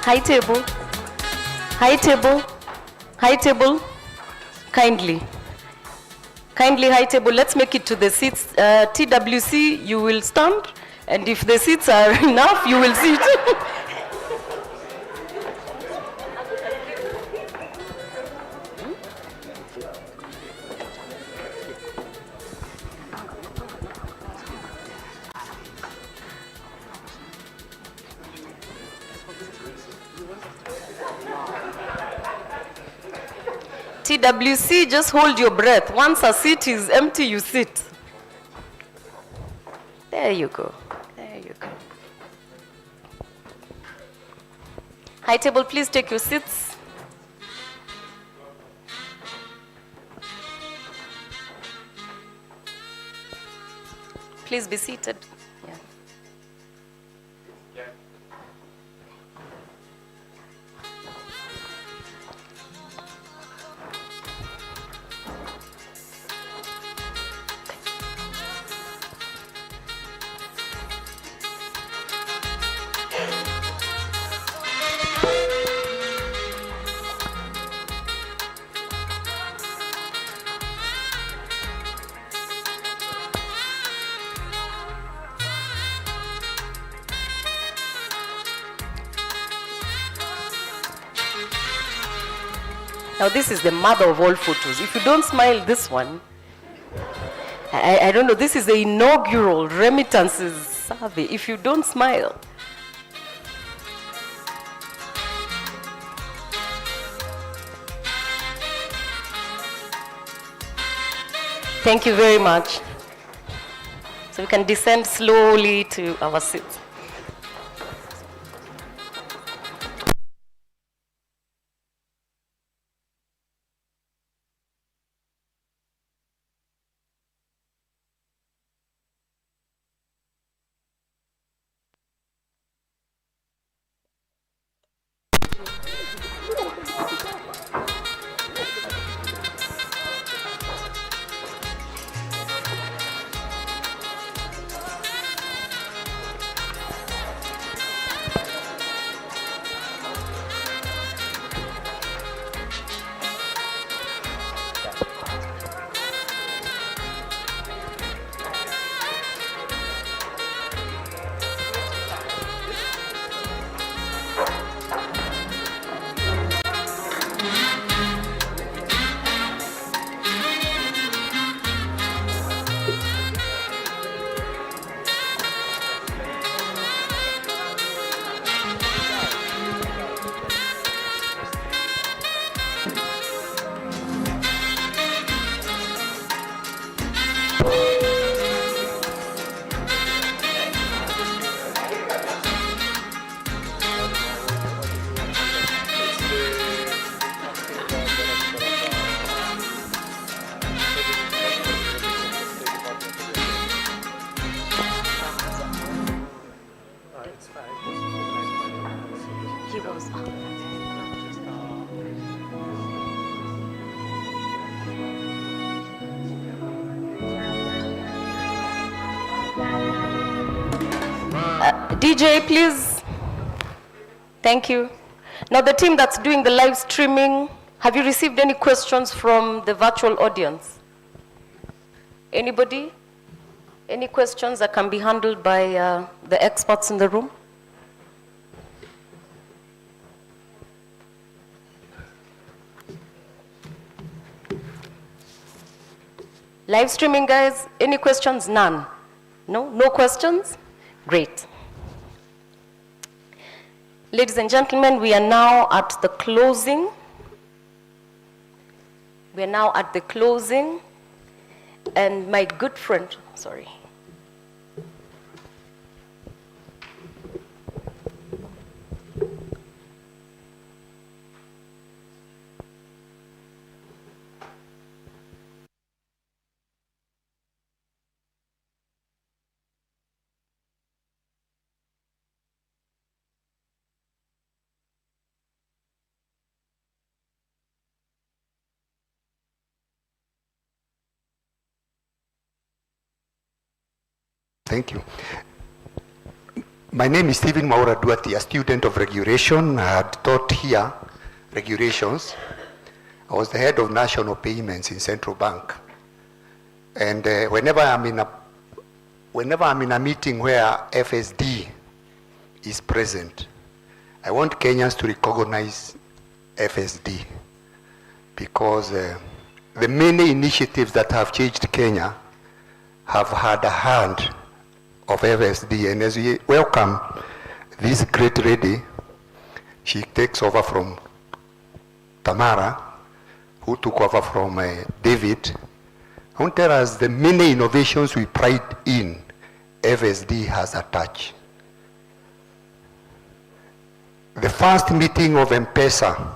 High table, high table, high table, kindly. Kindly high table, let's make it to the seats. TWC, you will stand, and if the seats are enough, you will sit. TWC, just hold your breath. Once a seat is empty, you sit. There you go. There you go. High table, please take your seats. Please be seated. Yeah. Now this is the mother of all photos. If you don't smile this one, I don't know, this is the inaugural remittances survey. If you don't smile. Thank you very much. So we can descend slowly to our seats. He was. DJ, please. Thank you. Now the team that's doing the live streaming, have you received any questions from the virtual audience? Anybody? Any questions that can be handled by the experts in the room? Live streaming, guys, any questions? None? No? No questions? Great. Ladies and gentlemen, we are now at the closing. We are now at the closing. And my good friend, sorry. Thank you. My name is Stephen Maura Duati, a student of regulation. I had taught here regulations. I was the head of national payments in Central Bank. And whenever I'm in a meeting where FSD is present, I want Kenyans to recognize FSD because the many initiatives that have changed Kenya have had a hand of FSD, and as we welcome this great lady, she takes over from Tamara, who took over from David, I want to tell us the many innovations we pride in, FSD has attached. The first meeting of M-Pesa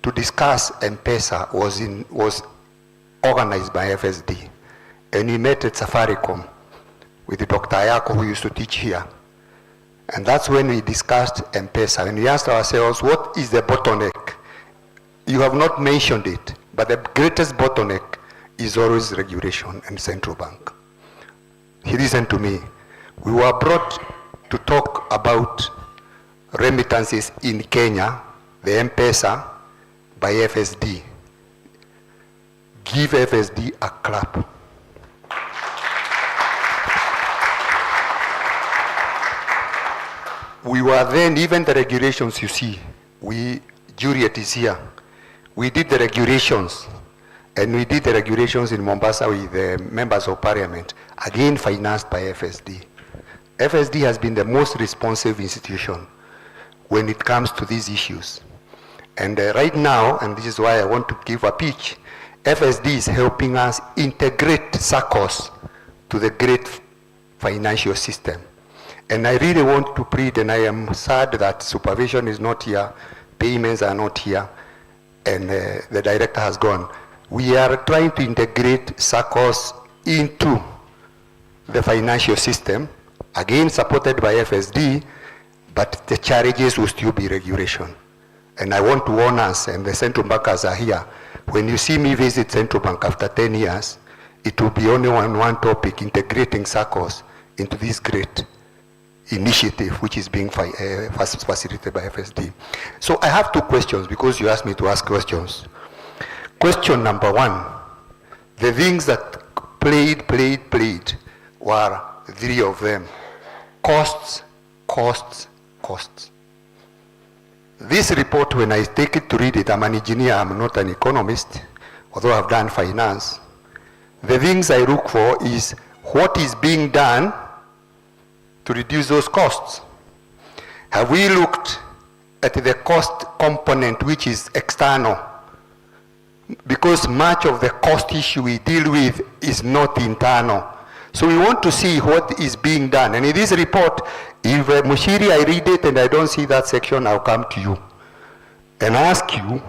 to discuss M-Pesa was organized by FSD. And we met at Safaricom with Dr. Ayako, who used to teach here. And that's when we discussed M-Pesa. And we asked ourselves, what is the bottleneck? You have not mentioned it, but the greatest bottleneck is always regulation and central bank. Listen to me. We were brought to talk about remittances in Kenya, the M-Pesa, by FSD. Give FSD a clap. We were then, even the regulations you see, Juliet is here. We did the regulations, and we did the regulations in Mombasa with the members of parliament, again financed by FSD. FSD has been the most responsive institution when it comes to these issues. And right now, and this is why I want to give a pitch, FSD is helping us integrate SACCOs to the great financial system. And I really want to plead, and I am sad that supervision is not here, payments are not here, and the director has gone. We are trying to integrate SACCOs into the financial system, again supported by FSD, but the challenges will still be regulation. And I want to warn us, and the central bankers are here, when you see me visit central bank after 10 years, it will be only on one topic, integrating SACCOs into this great initiative which is being facilitated by FSD. So I have two questions because you asked me to ask questions. Question number one, the things that played were three of them. Costs. This report, when I take it to read it, I'm an engineer, I'm not an economist, although I've done finance. The things I look for is what is being done to reduce those costs. Have we looked at the cost component which is external? Because much of the cost issue we deal with is not internal. So we want to see what is being done. And in this report, if Mushiri, I read it and I don't see that section, I'll come to you and ask you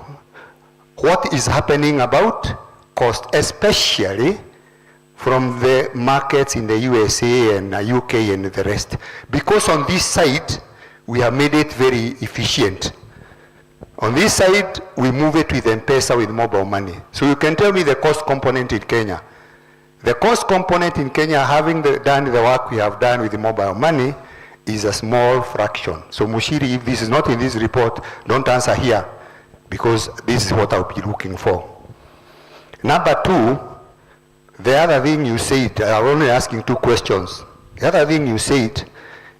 what is happening about cost, especially from the markets in the USA and UK and the rest. Because on this side, we have made it very efficient. On this side, we move it with M-Pesa, with mobile money. So you can tell me the cost component in Kenya. The cost component in Kenya, having done the work we have done with the mobile money, is a small fraction. So Mushiri, if this is not in this report, don't answer here, because this is what I'll be looking for. Number two, the other thing you said, I'm only asking two questions. The other thing you said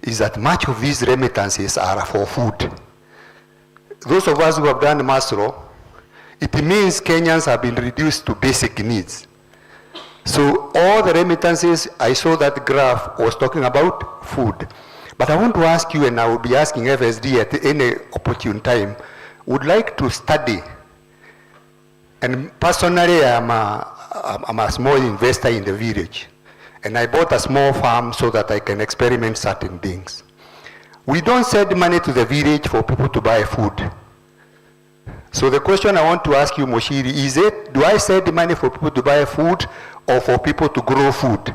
is that much of these remittances are for food. Those of us who have done Maslow, it means Kenyans have been reduced to basic needs. So all the remittances, I saw that graph was talking about food. But I want to ask you, and I will be asking FSD at any opportune time, would like to study. And personally, I'm a small investor in the village. And I bought a small farm so that I can experiment certain things. We don't send money to the village for people to buy food. So the question I want to ask you, Moshiri, is it, do I send money for people to buy food or for people to grow food?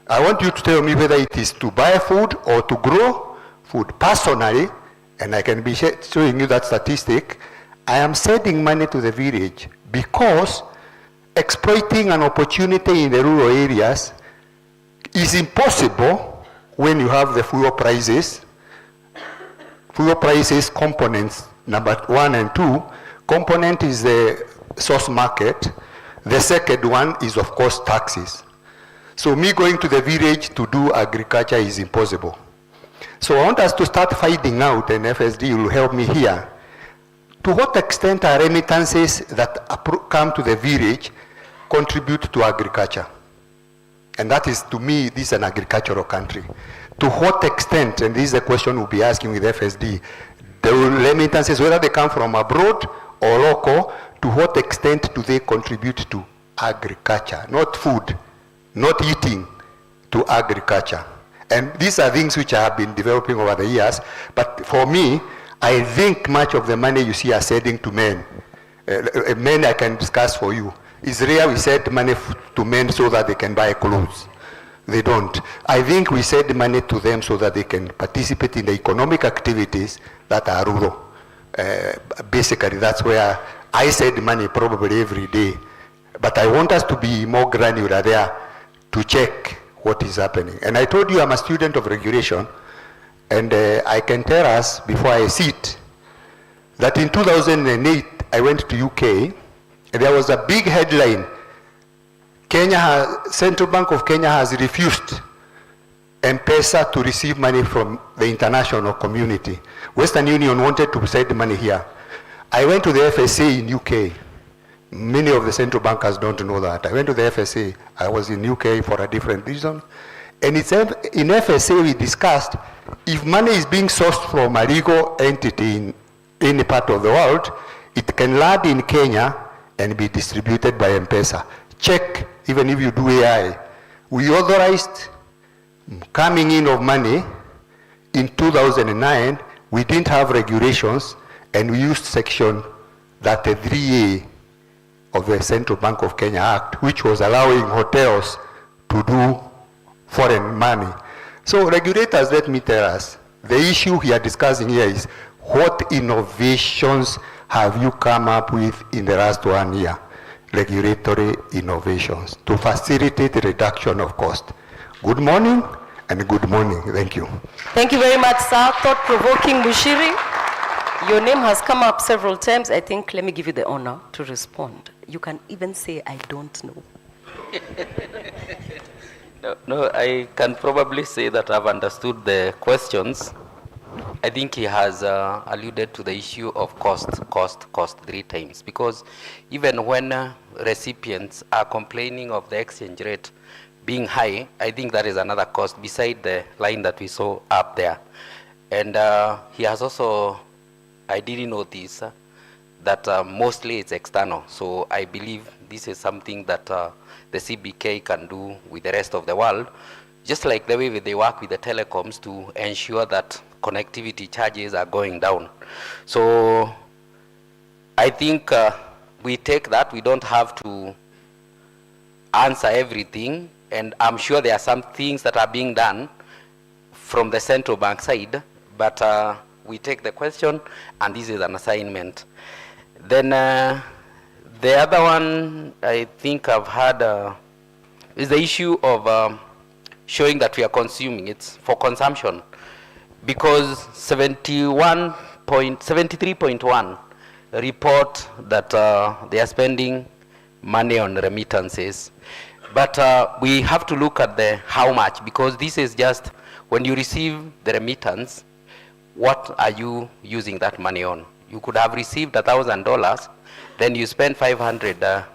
I want you to tell me whether it is to buy food or to grow food. Personally, and I can be showing you that statistic, I am sending money to the village because exploiting an opportunity in the rural areas is impossible when you have the fuel prices components, number 1 and 2. Component is the source market. The second one is, of course, taxes. So me going to the village to do agriculture is impossible. So I want us to start finding out, and FSD will help me here, to what extent are remittances that come to the village contribute to agriculture? And that is, to me, this is an agricultural country. To what extent, and this is a question we'll be asking with FSD, the remittances, whether they come from abroad or local, to what extent do they contribute to agriculture, not food, not eating, to agriculture. And these are things which I have been developing over the years, but for me, I think much of the money you see is heading to men. Men I can discuss for you. It's rare we send money to men so that they can buy clothes. They don't. I think we send money to them so that they can participate in the economic activities that are rural. Basically, that's where I send money probably every day. But I want us to be more granular there to check what is happening. And I told you I'm a student of regulation, and I can tell us before I sit that in 2008 I went to UK, and there was a big headline. Central Bank of Kenya has refused M-Pesa to receive money from the international community. Western Union wanted to send money here. I went to the FSA in UK. Many of the central bankers don't know that. I went to the FSA. I was in UK for a different reason. And it's in FSA we discussed if money is being sourced from a legal entity in any part of the world, it can land in Kenya and be distributed by M-Pesa. Check, even if you do AI. We authorized coming in of money in 2009. We didn't have regulations, and we used section 3A of the Central Bank of Kenya Act, which was allowing hotels to do foreign money. So regulators, let me tell us, the issue we are discussing here is what innovations have you come up with in the last 1 year? Regulatory innovations to facilitate the reduction of cost. Good morning and good morning. Thank you. Thank you very much, sir. Thought-provoking Mushiri. Your name has come up several times. I think, let me give you the honor to respond. You can even say, I don't know. No, I can probably say that I've understood the questions. I think he has alluded to the issue of cost 3 times. Because even when recipients are complaining of the exchange rate being high, I think that is another cost beside the line that we saw up there. And he has also, I didn't know this, that mostly it's external. So I believe this is something that the CBK can do with the rest of the world, just like the way they work with the telecoms to ensure that connectivity charges are going down. So I think we take that. We don't have to answer everything, and I'm sure there are some things that are being done from the central bank side, but we take the question, and this is an assignment. Then the other one I think I've had is the issue of showing that we are consuming. It's for consumption, because 73.1 report that they are spending money on remittances. But we have to look at the how much, because this is just when you receive the remittance, what are you using that money on? You could have received $1,000, then you spend $500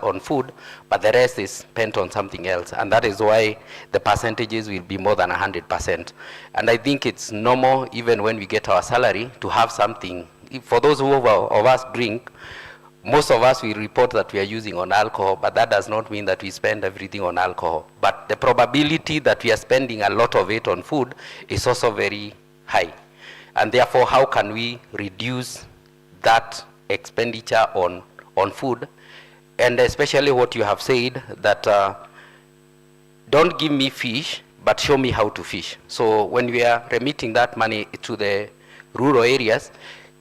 on food, but the rest is spent on something else. And that is why the percentages will be more than 100%. And I think it's normal, even when we get our salary, to have something. For those who of us drink, most of us will report that we are using on alcohol, but that does not mean that we spend everything on alcohol. But the probability that we are spending a lot of it on food is also very high. And therefore, how can we reduce that expenditure on food? And especially what you have said, that don't give me fish, but show me how to fish. So when we are remitting that money to the rural areas,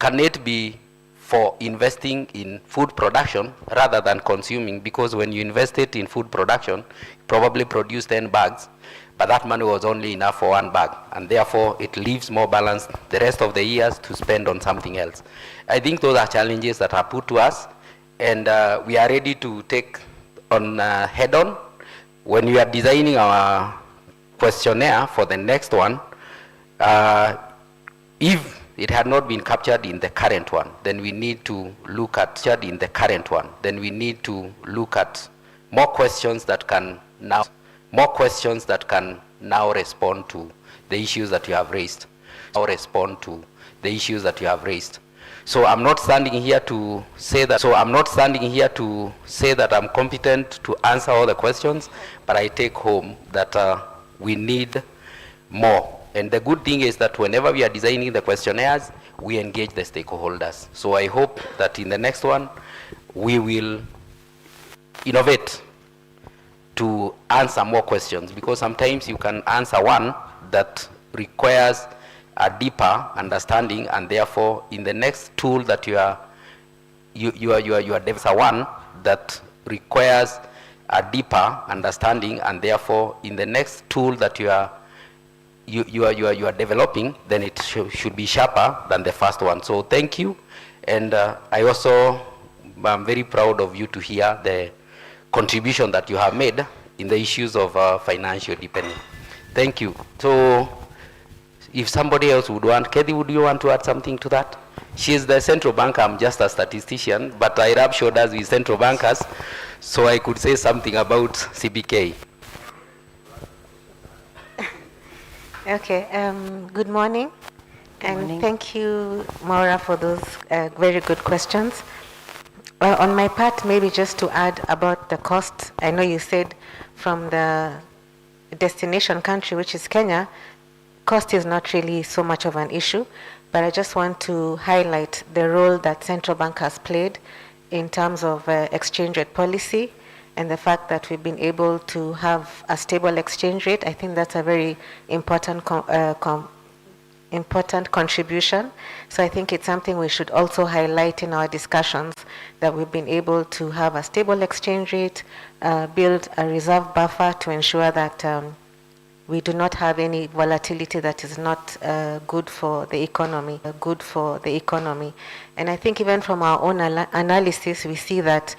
can it be for investing in food production rather than consuming? Because when you invest it in food production, you probably produce 10 bags, but that money was only enough for 1 bag, and therefore it leaves more balance the rest of the years to spend on something else. I think those are challenges that are put to us, and we are ready to take on head on. When we are designing our questionnaire for the next one, if it had not been captured in the current one, then we need to look at more questions that can now respond to the issues that you have raised. So I'm not standing here to say that. I'm competent to answer all the questions, but I take home that we need more. And the good thing is that whenever we are designing the questionnaires, we engage the stakeholders. So I hope that in the next one, we will innovate to answer more questions, because sometimes you can answer one that requires a deeper understanding, and therefore in the next tool that you are one that requires a deeper understanding, and therefore in the next tool that you are developing, then it should be sharper than the first one. So thank you, and I also am very proud of you to hear the contribution that you have made in the issues of financial dependence. Thank you. So if somebody else would want, Kathy, would you want to add something to that? She's the central banker, I'm just a statistician, but I rub shoulders with central bankers, so I could say something about CBK. Okay, good morning. And thank you, Maura, for those very good questions. On my part, maybe just to add about the cost, I know you said from the destination country, which is Kenya, cost is not really so much of an issue, but I just want to highlight the role that central bank has played in terms of exchange rate policy, and the fact that we've been able to have a stable exchange rate. I think that's a very important contribution. So I think it's something we should also highlight in our discussions, that we've been able to have a stable exchange rate, build a reserve buffer to ensure that we do not have any volatility that is not good for the economy. And I think even from our own analysis, we see that.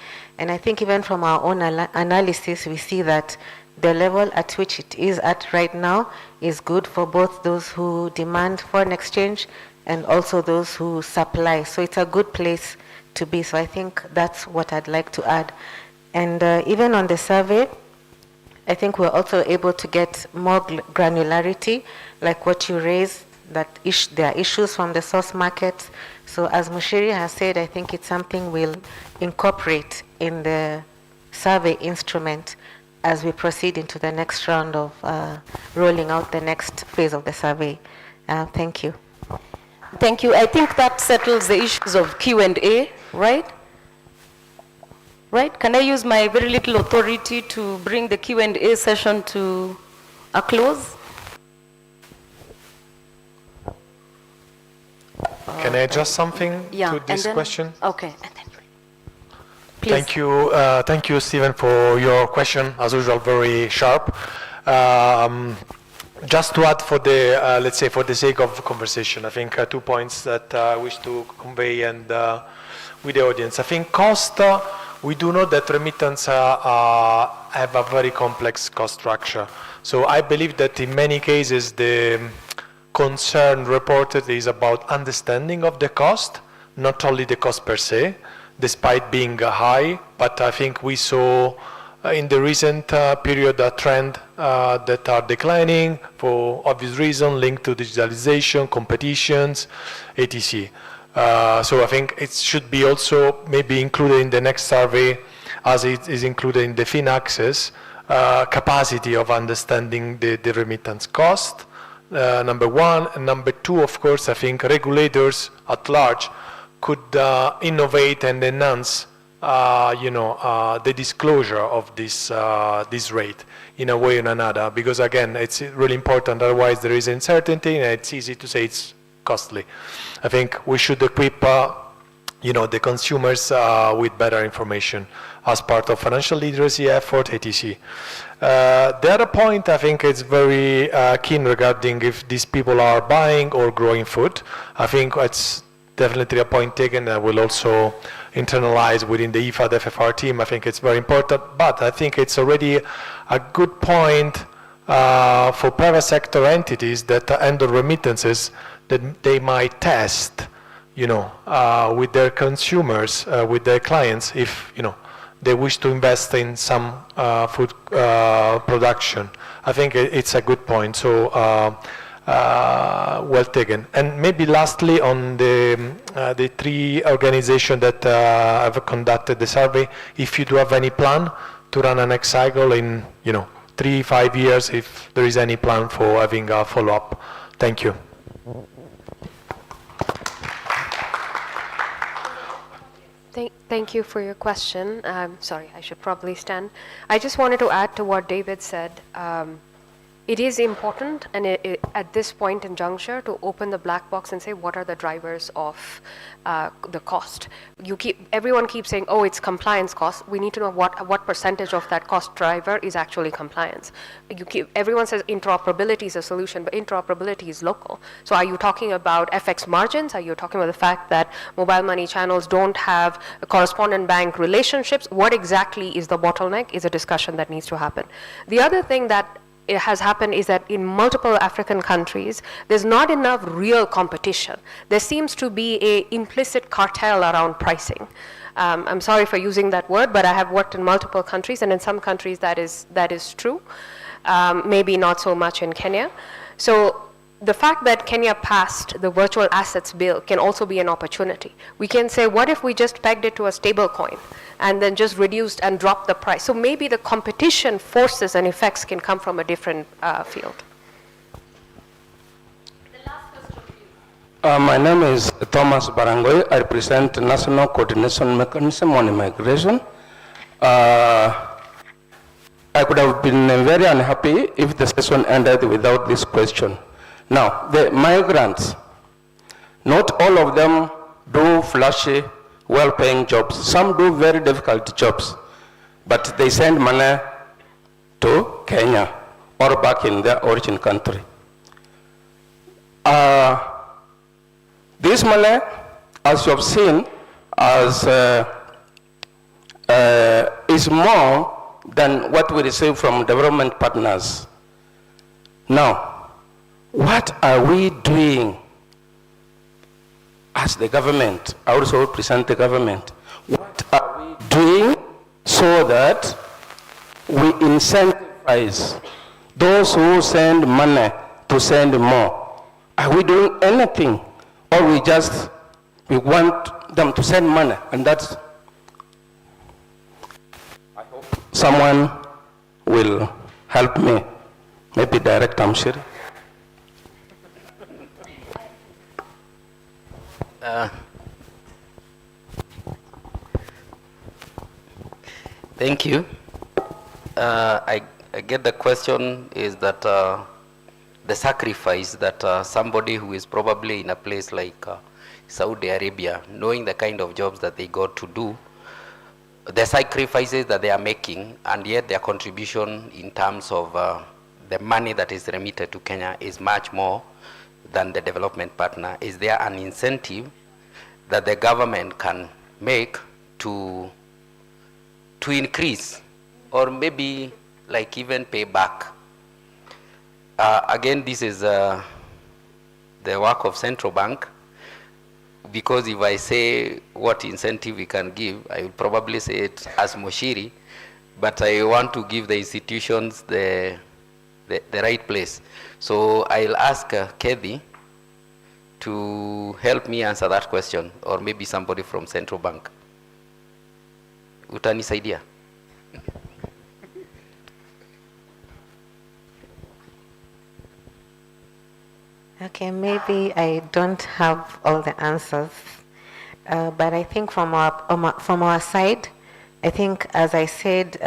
The level at which it is at right now is good for both those who demand foreign exchange and also those who supply. So it's a good place to be. So I think that's what I'd like to add. And even on the survey, I think we're also able to get more granularity, like what you raised, that there are issues from the source markets. So as Mushiri has said, I think it's something we'll incorporate in the survey instrument as we proceed into the next round of rolling out the next phase of the survey. Thank you. Thank you. I think that settles the issues of Q&A, right? Right? Can I use my very little authority to bring the Q&A session to a close? Can I adjust something to this question? Okay. And then, please. Thank you, Stephen, for your question. As usual, very sharp. Just to add, for the let's say, for the sake of conversation, I think 2 points that I wish to convey and with the audience. I think cost. We do know that remittance have a very complex cost structure. So I believe that in many cases the concern reported is about understanding of the cost, not only the cost per se, despite being high, but I think we saw in the recent period a trend that are declining for obvious reasons linked to digitalization, competitions, etc. So I think it should be also maybe included in the next survey, as it is included in the FinAccess, capacity of understanding the remittance cost, number one. And number two, of course, I think regulators at large could innovate and enhance the disclosure of this rate in a way or another, because again, it's really important, otherwise there is uncertainty and it's easy to say it's costly. I think we should equip the consumers with better information as part of financial literacy effort, etc. The other point I think is very keen regarding if these people are buying or growing food. I think it's definitely a point taken that will also internalize within the IFAD FFR team. I think it's very important, but I think it's already a good point for private sector entities that handle remittances, that they might test, with their consumers, with their clients, if they wish to invest in some food production. I think it's a good point. So well taken. And maybe lastly, on the three organizations that have conducted the survey, if you do have any plan to run a next cycle in 3-5 years, if there is any plan for having a follow-up. Thank you. Thank you for your question. Sorry, I should probably stand. I just wanted to add to what David said. It is important, and at this point in juncture, to open the black box and say what are the drivers of the cost. Everyone keeps saying, oh, it's compliance cost. We need to know what percentage of that cost driver is actually compliance. Everyone says interoperability is a solution, but interoperability is local. So are you talking about FX margins? Are you talking about the fact that mobile money channels don't have correspondent bank relationships? What exactly is the bottleneck is a discussion that needs to happen. The other thing that it has happened is that in multiple African countries, there's not enough real competition. There seems to be an implicit cartel around pricing. I'm sorry for using that word, but I have worked in multiple countries, and in some countries that is true. Maybe not so much in Kenya. So the fact that Kenya passed the virtual assets bill can also be an opportunity. We can say, what if we just pegged it to a stable coin and then just reduced and dropped the price? So maybe the competition forces and effects can come from a different field. The last question, please. My name is Thomas Barangoy. I represent National Coordination Mechanism on Immigration. I could have been very unhappy if the session ended without this question. Now, the migrants, not all of them do flashy, well-paying jobs. Some do very difficult jobs, but they send money to Kenya or back in their origin country. This money, as you have seen, is more than what we receive from development partners. Now, what are we doing as the government? I also represent the government. What are we doing so that we incentivize those who send money to send more? Are we doing anything, or we want them to send money, and that's? I hope someone will help me, maybe Director Mshiri. Thank you. I get the question is that the sacrifice that somebody who is probably in a place like Saudi Arabia, knowing the kind of jobs that they got to do, the sacrifices that they are making, and yet their contribution in terms of the money that is remitted to Kenya is much more than the development partner. Is there an incentive that the government can make to increase, or maybe like even pay back? Again, this is the work of central bank, because if I say what incentive we can give, I will probably say it as Moshiri, but I want to give the institutions the right place. So I'll ask Kethi to help me answer that question, or maybe somebody from central bank. Utanisaidia? Okay, maybe I don't have all the answers, but I think from our side, I think, as I said,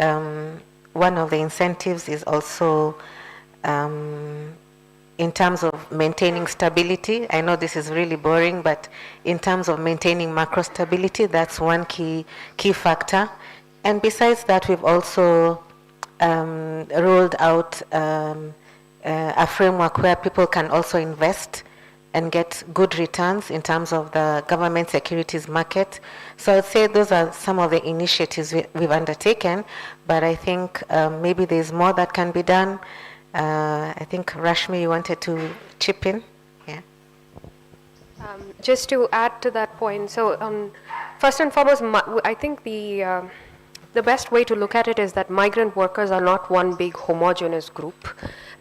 one of the incentives is also in terms of maintaining stability. I know this is really boring, but in terms of maintaining macro stability, that's one key factor. And besides that, we've also rolled out a framework where people can also invest and get good returns in terms of the government securities market. So I'd say those are some of the initiatives we've undertaken, but I think maybe there's more that can be done. I think, Rashmi, you wanted to chip in? Yeah. Just to add to that point, so first and foremost, I think the best way to look at it is that migrant workers are not one big homogeneous group.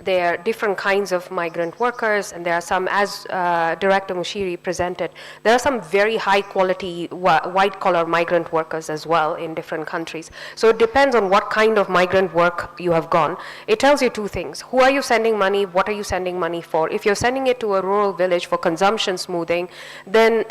there are different kinds of migrant workers, and there are some, as Director Mushiri presented, there are some very high quality white collar migrant workers as well in different countries. So it depends on what kind of migrant work you have gone. It tells you two things. Who are you sending money? What are you sending money for? If you're sending it to a rural village for consumption smoothing, then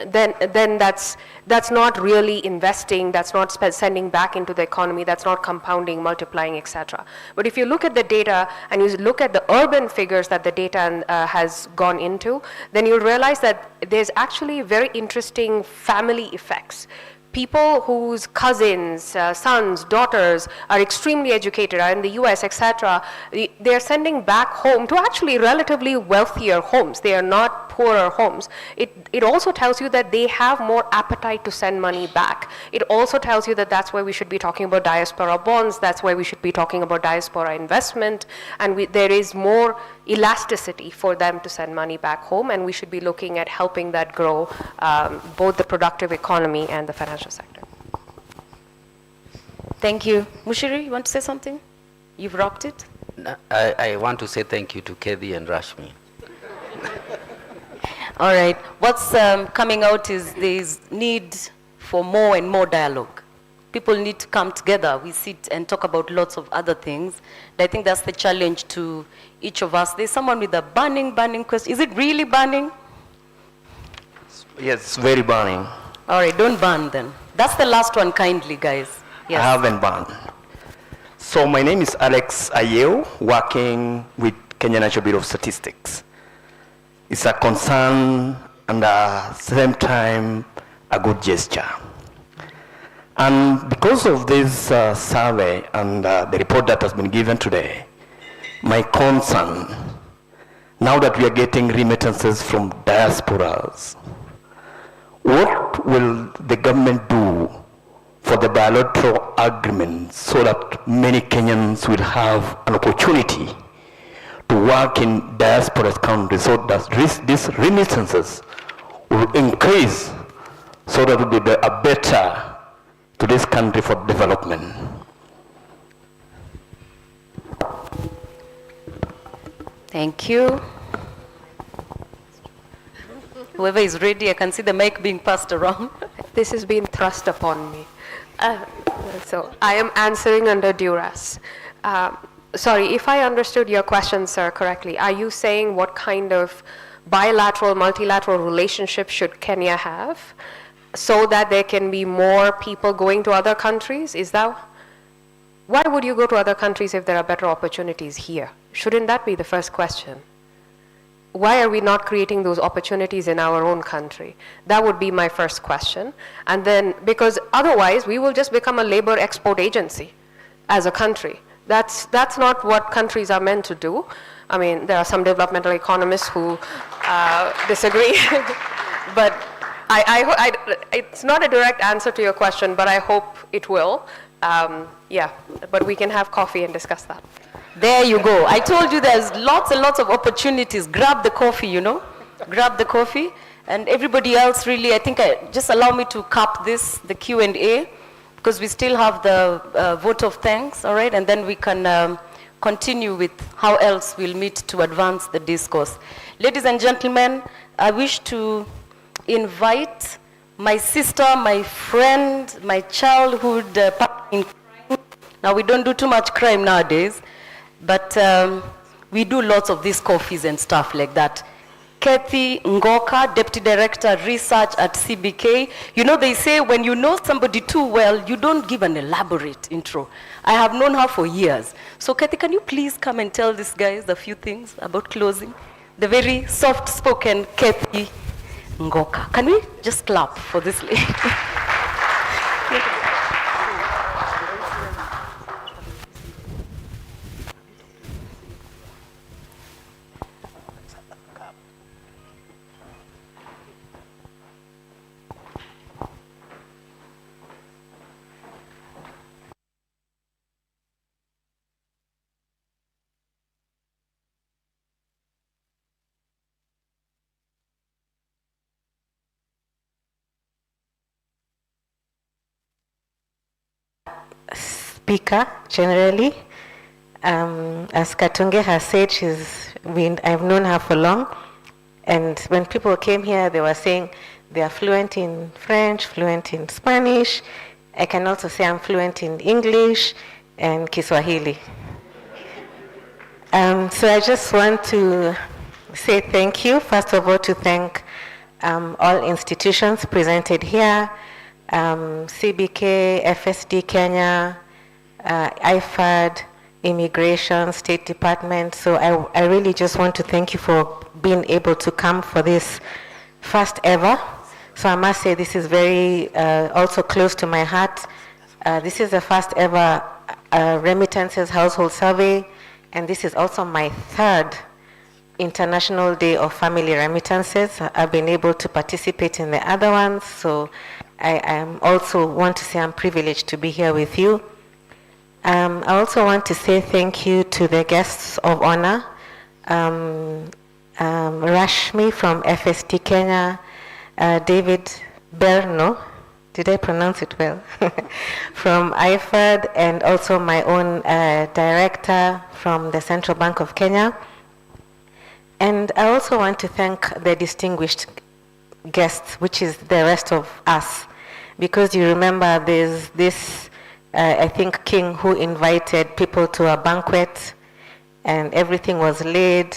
that's not really investing, that's not sending back into the economy, that's not compounding, multiplying, etc. But if you look at the data and you look at the urban figures that the data has gone into, then you'll realize that there's actually very interesting family effects. People whose cousins, sons, daughters are extremely educated, are in the US, etc., they're sending back home to actually relatively wealthier homes. They are not poorer homes. It also tells you that they have more appetite to send money back. It also tells you that that's why we should be talking about diaspora bonds, that's why we should be talking about diaspora investment, and there is more elasticity for them to send money back home, and we should be looking at helping that grow both the productive economy and the financial sector. Thank you. Mushiri, you want to say something? You've rocked it. No, I want to say thank you to Kethi and Rashmi. All right. What's coming out is there's need for more and more dialogue. People need to come together. We sit and talk about lots of other things. And I think that's the challenge to each of us. There's someone with a burning question. Is it really burning? Yes, it's very burning. All right, don't burn then. That's the last one, kindly, guys. Yes. I haven't burned. So my name is Alex Ayeo, working with Kenya National Bureau of Statistics. It's a concern and at the same time a good gesture. And because of this survey and the report that has been given today, my concern, now that we are getting remittances from diasporas, what will the government do for the bilateral agreement so that many Kenyans will have an opportunity to work in diaspora countries so that these remittances will increase so that it will be a better to this country for development? Thank you. Whoever is ready, I can see the mic being passed around. This has been thrust upon me. So I am answering under duress. Sorry, if I understood your question, sir, correctly, are you saying what kind of bilateral, multilateral relationship should Kenya have so that there can be more people going to other countries? Is that? Why would you go to other countries if there are better opportunities here? Shouldn't that be the first question? Why are we not creating those opportunities in our own country? That would be my first question. And then, because otherwise we will just become a labor export agency as a country. That's not what countries are meant to do. I mean, there are some developmental economists who disagree, but it's not a direct answer to your question, but I hope it will. Yeah, but we can have coffee and discuss that. There you go. I told you there's lots and lots of opportunities. Grab the coffee, you know. Grab the coffee. And everybody else really, I think, just allow me to cap this, the Q&A, because we still have the vote of thanks, all right? And then we can continue with how else we'll meet to advance the discourse. Ladies and gentlemen, I wish to invite my sister, my friend, my childhood partner in crime. Now, we don't do too much crime nowadays, but we do lots of these coffees and stuff like that. Kethi Ngoka, Deputy Director Research at CBK. You know, they say when you know somebody too well, you don't give an elaborate intro. I have known her for years. So Kethi, can you please come and tell these guys a few things about closing? The very soft-spoken Kethi Ngoka. Can we just clap for this lady? Speaker, generally, As Katunge has said, I've known her for long. And when people came here, they were saying they are fluent in French, fluent in Spanish. I can also say I'm fluent in English and Kiswahili. So I just want to say thank you. First of all, to thank all institutions presented here, CBK, FSD Kenya, IFAD, Immigration, State Department. So I really just want to thank you for being able to come for this first ever. So I must say this is very also close to my heart. This is the first ever Remittances household survey, and this is also my third International Day of Family Remittances. I've been able to participate in the other ones, so I also want to say I'm privileged to be here with you. I also want to say thank you to the guests of honor, Rashmi from FST Kenya, David Berno, did I pronounce it well? From IFAD, and also my own director from the Central Bank of Kenya. And I also want to thank the distinguished guests, which is the rest of us, because you remember there's this I think king who invited people to a banquet and everything was laid,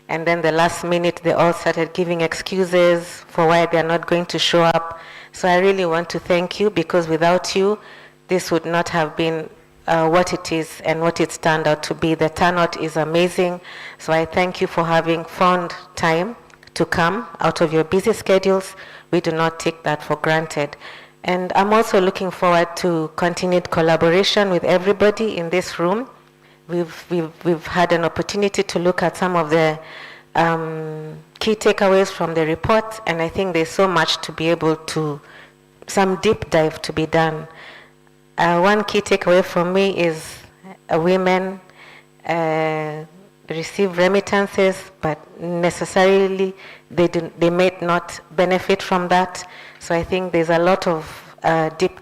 and then the last minute they all started giving excuses for why they're not going to show up. So I really want to thank you, because without you this would not have been what it is and what it's turned out to be. The turnout is amazing, so I thank you for having found time to come out of your busy schedules. We do not take that for granted. And I'm also looking forward to continued collaboration with everybody in this room. We've had an opportunity to look at some of the key takeaways from the report, and I think there's so much to be able to, some deep dive to be done. One key takeaway for me is women receive remittances, but necessarily they may not benefit from that. So I think there's a lot of deep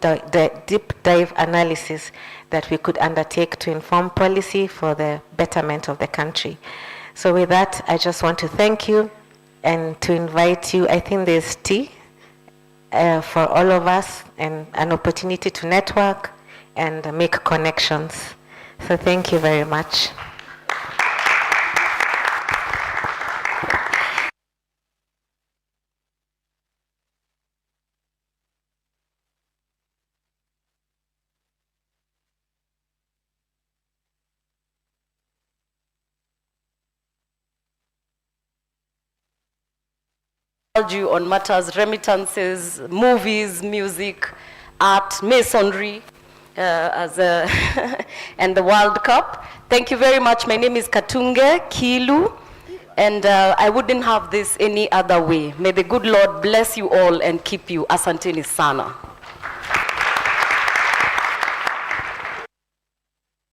dive analysis that we could undertake to inform policy for the betterment of the country. So with that, I just want to thank you and to invite you. I think there's tea for all of us and an opportunity to network and make connections. So thank you very much. You on matters, remittances, movies, music, art, masonry, and the World Cup. Thank you very much. My name is Katunge Kiilu, and I wouldn't have this any other way. May the good Lord bless you all and keep you. Asanteni sana.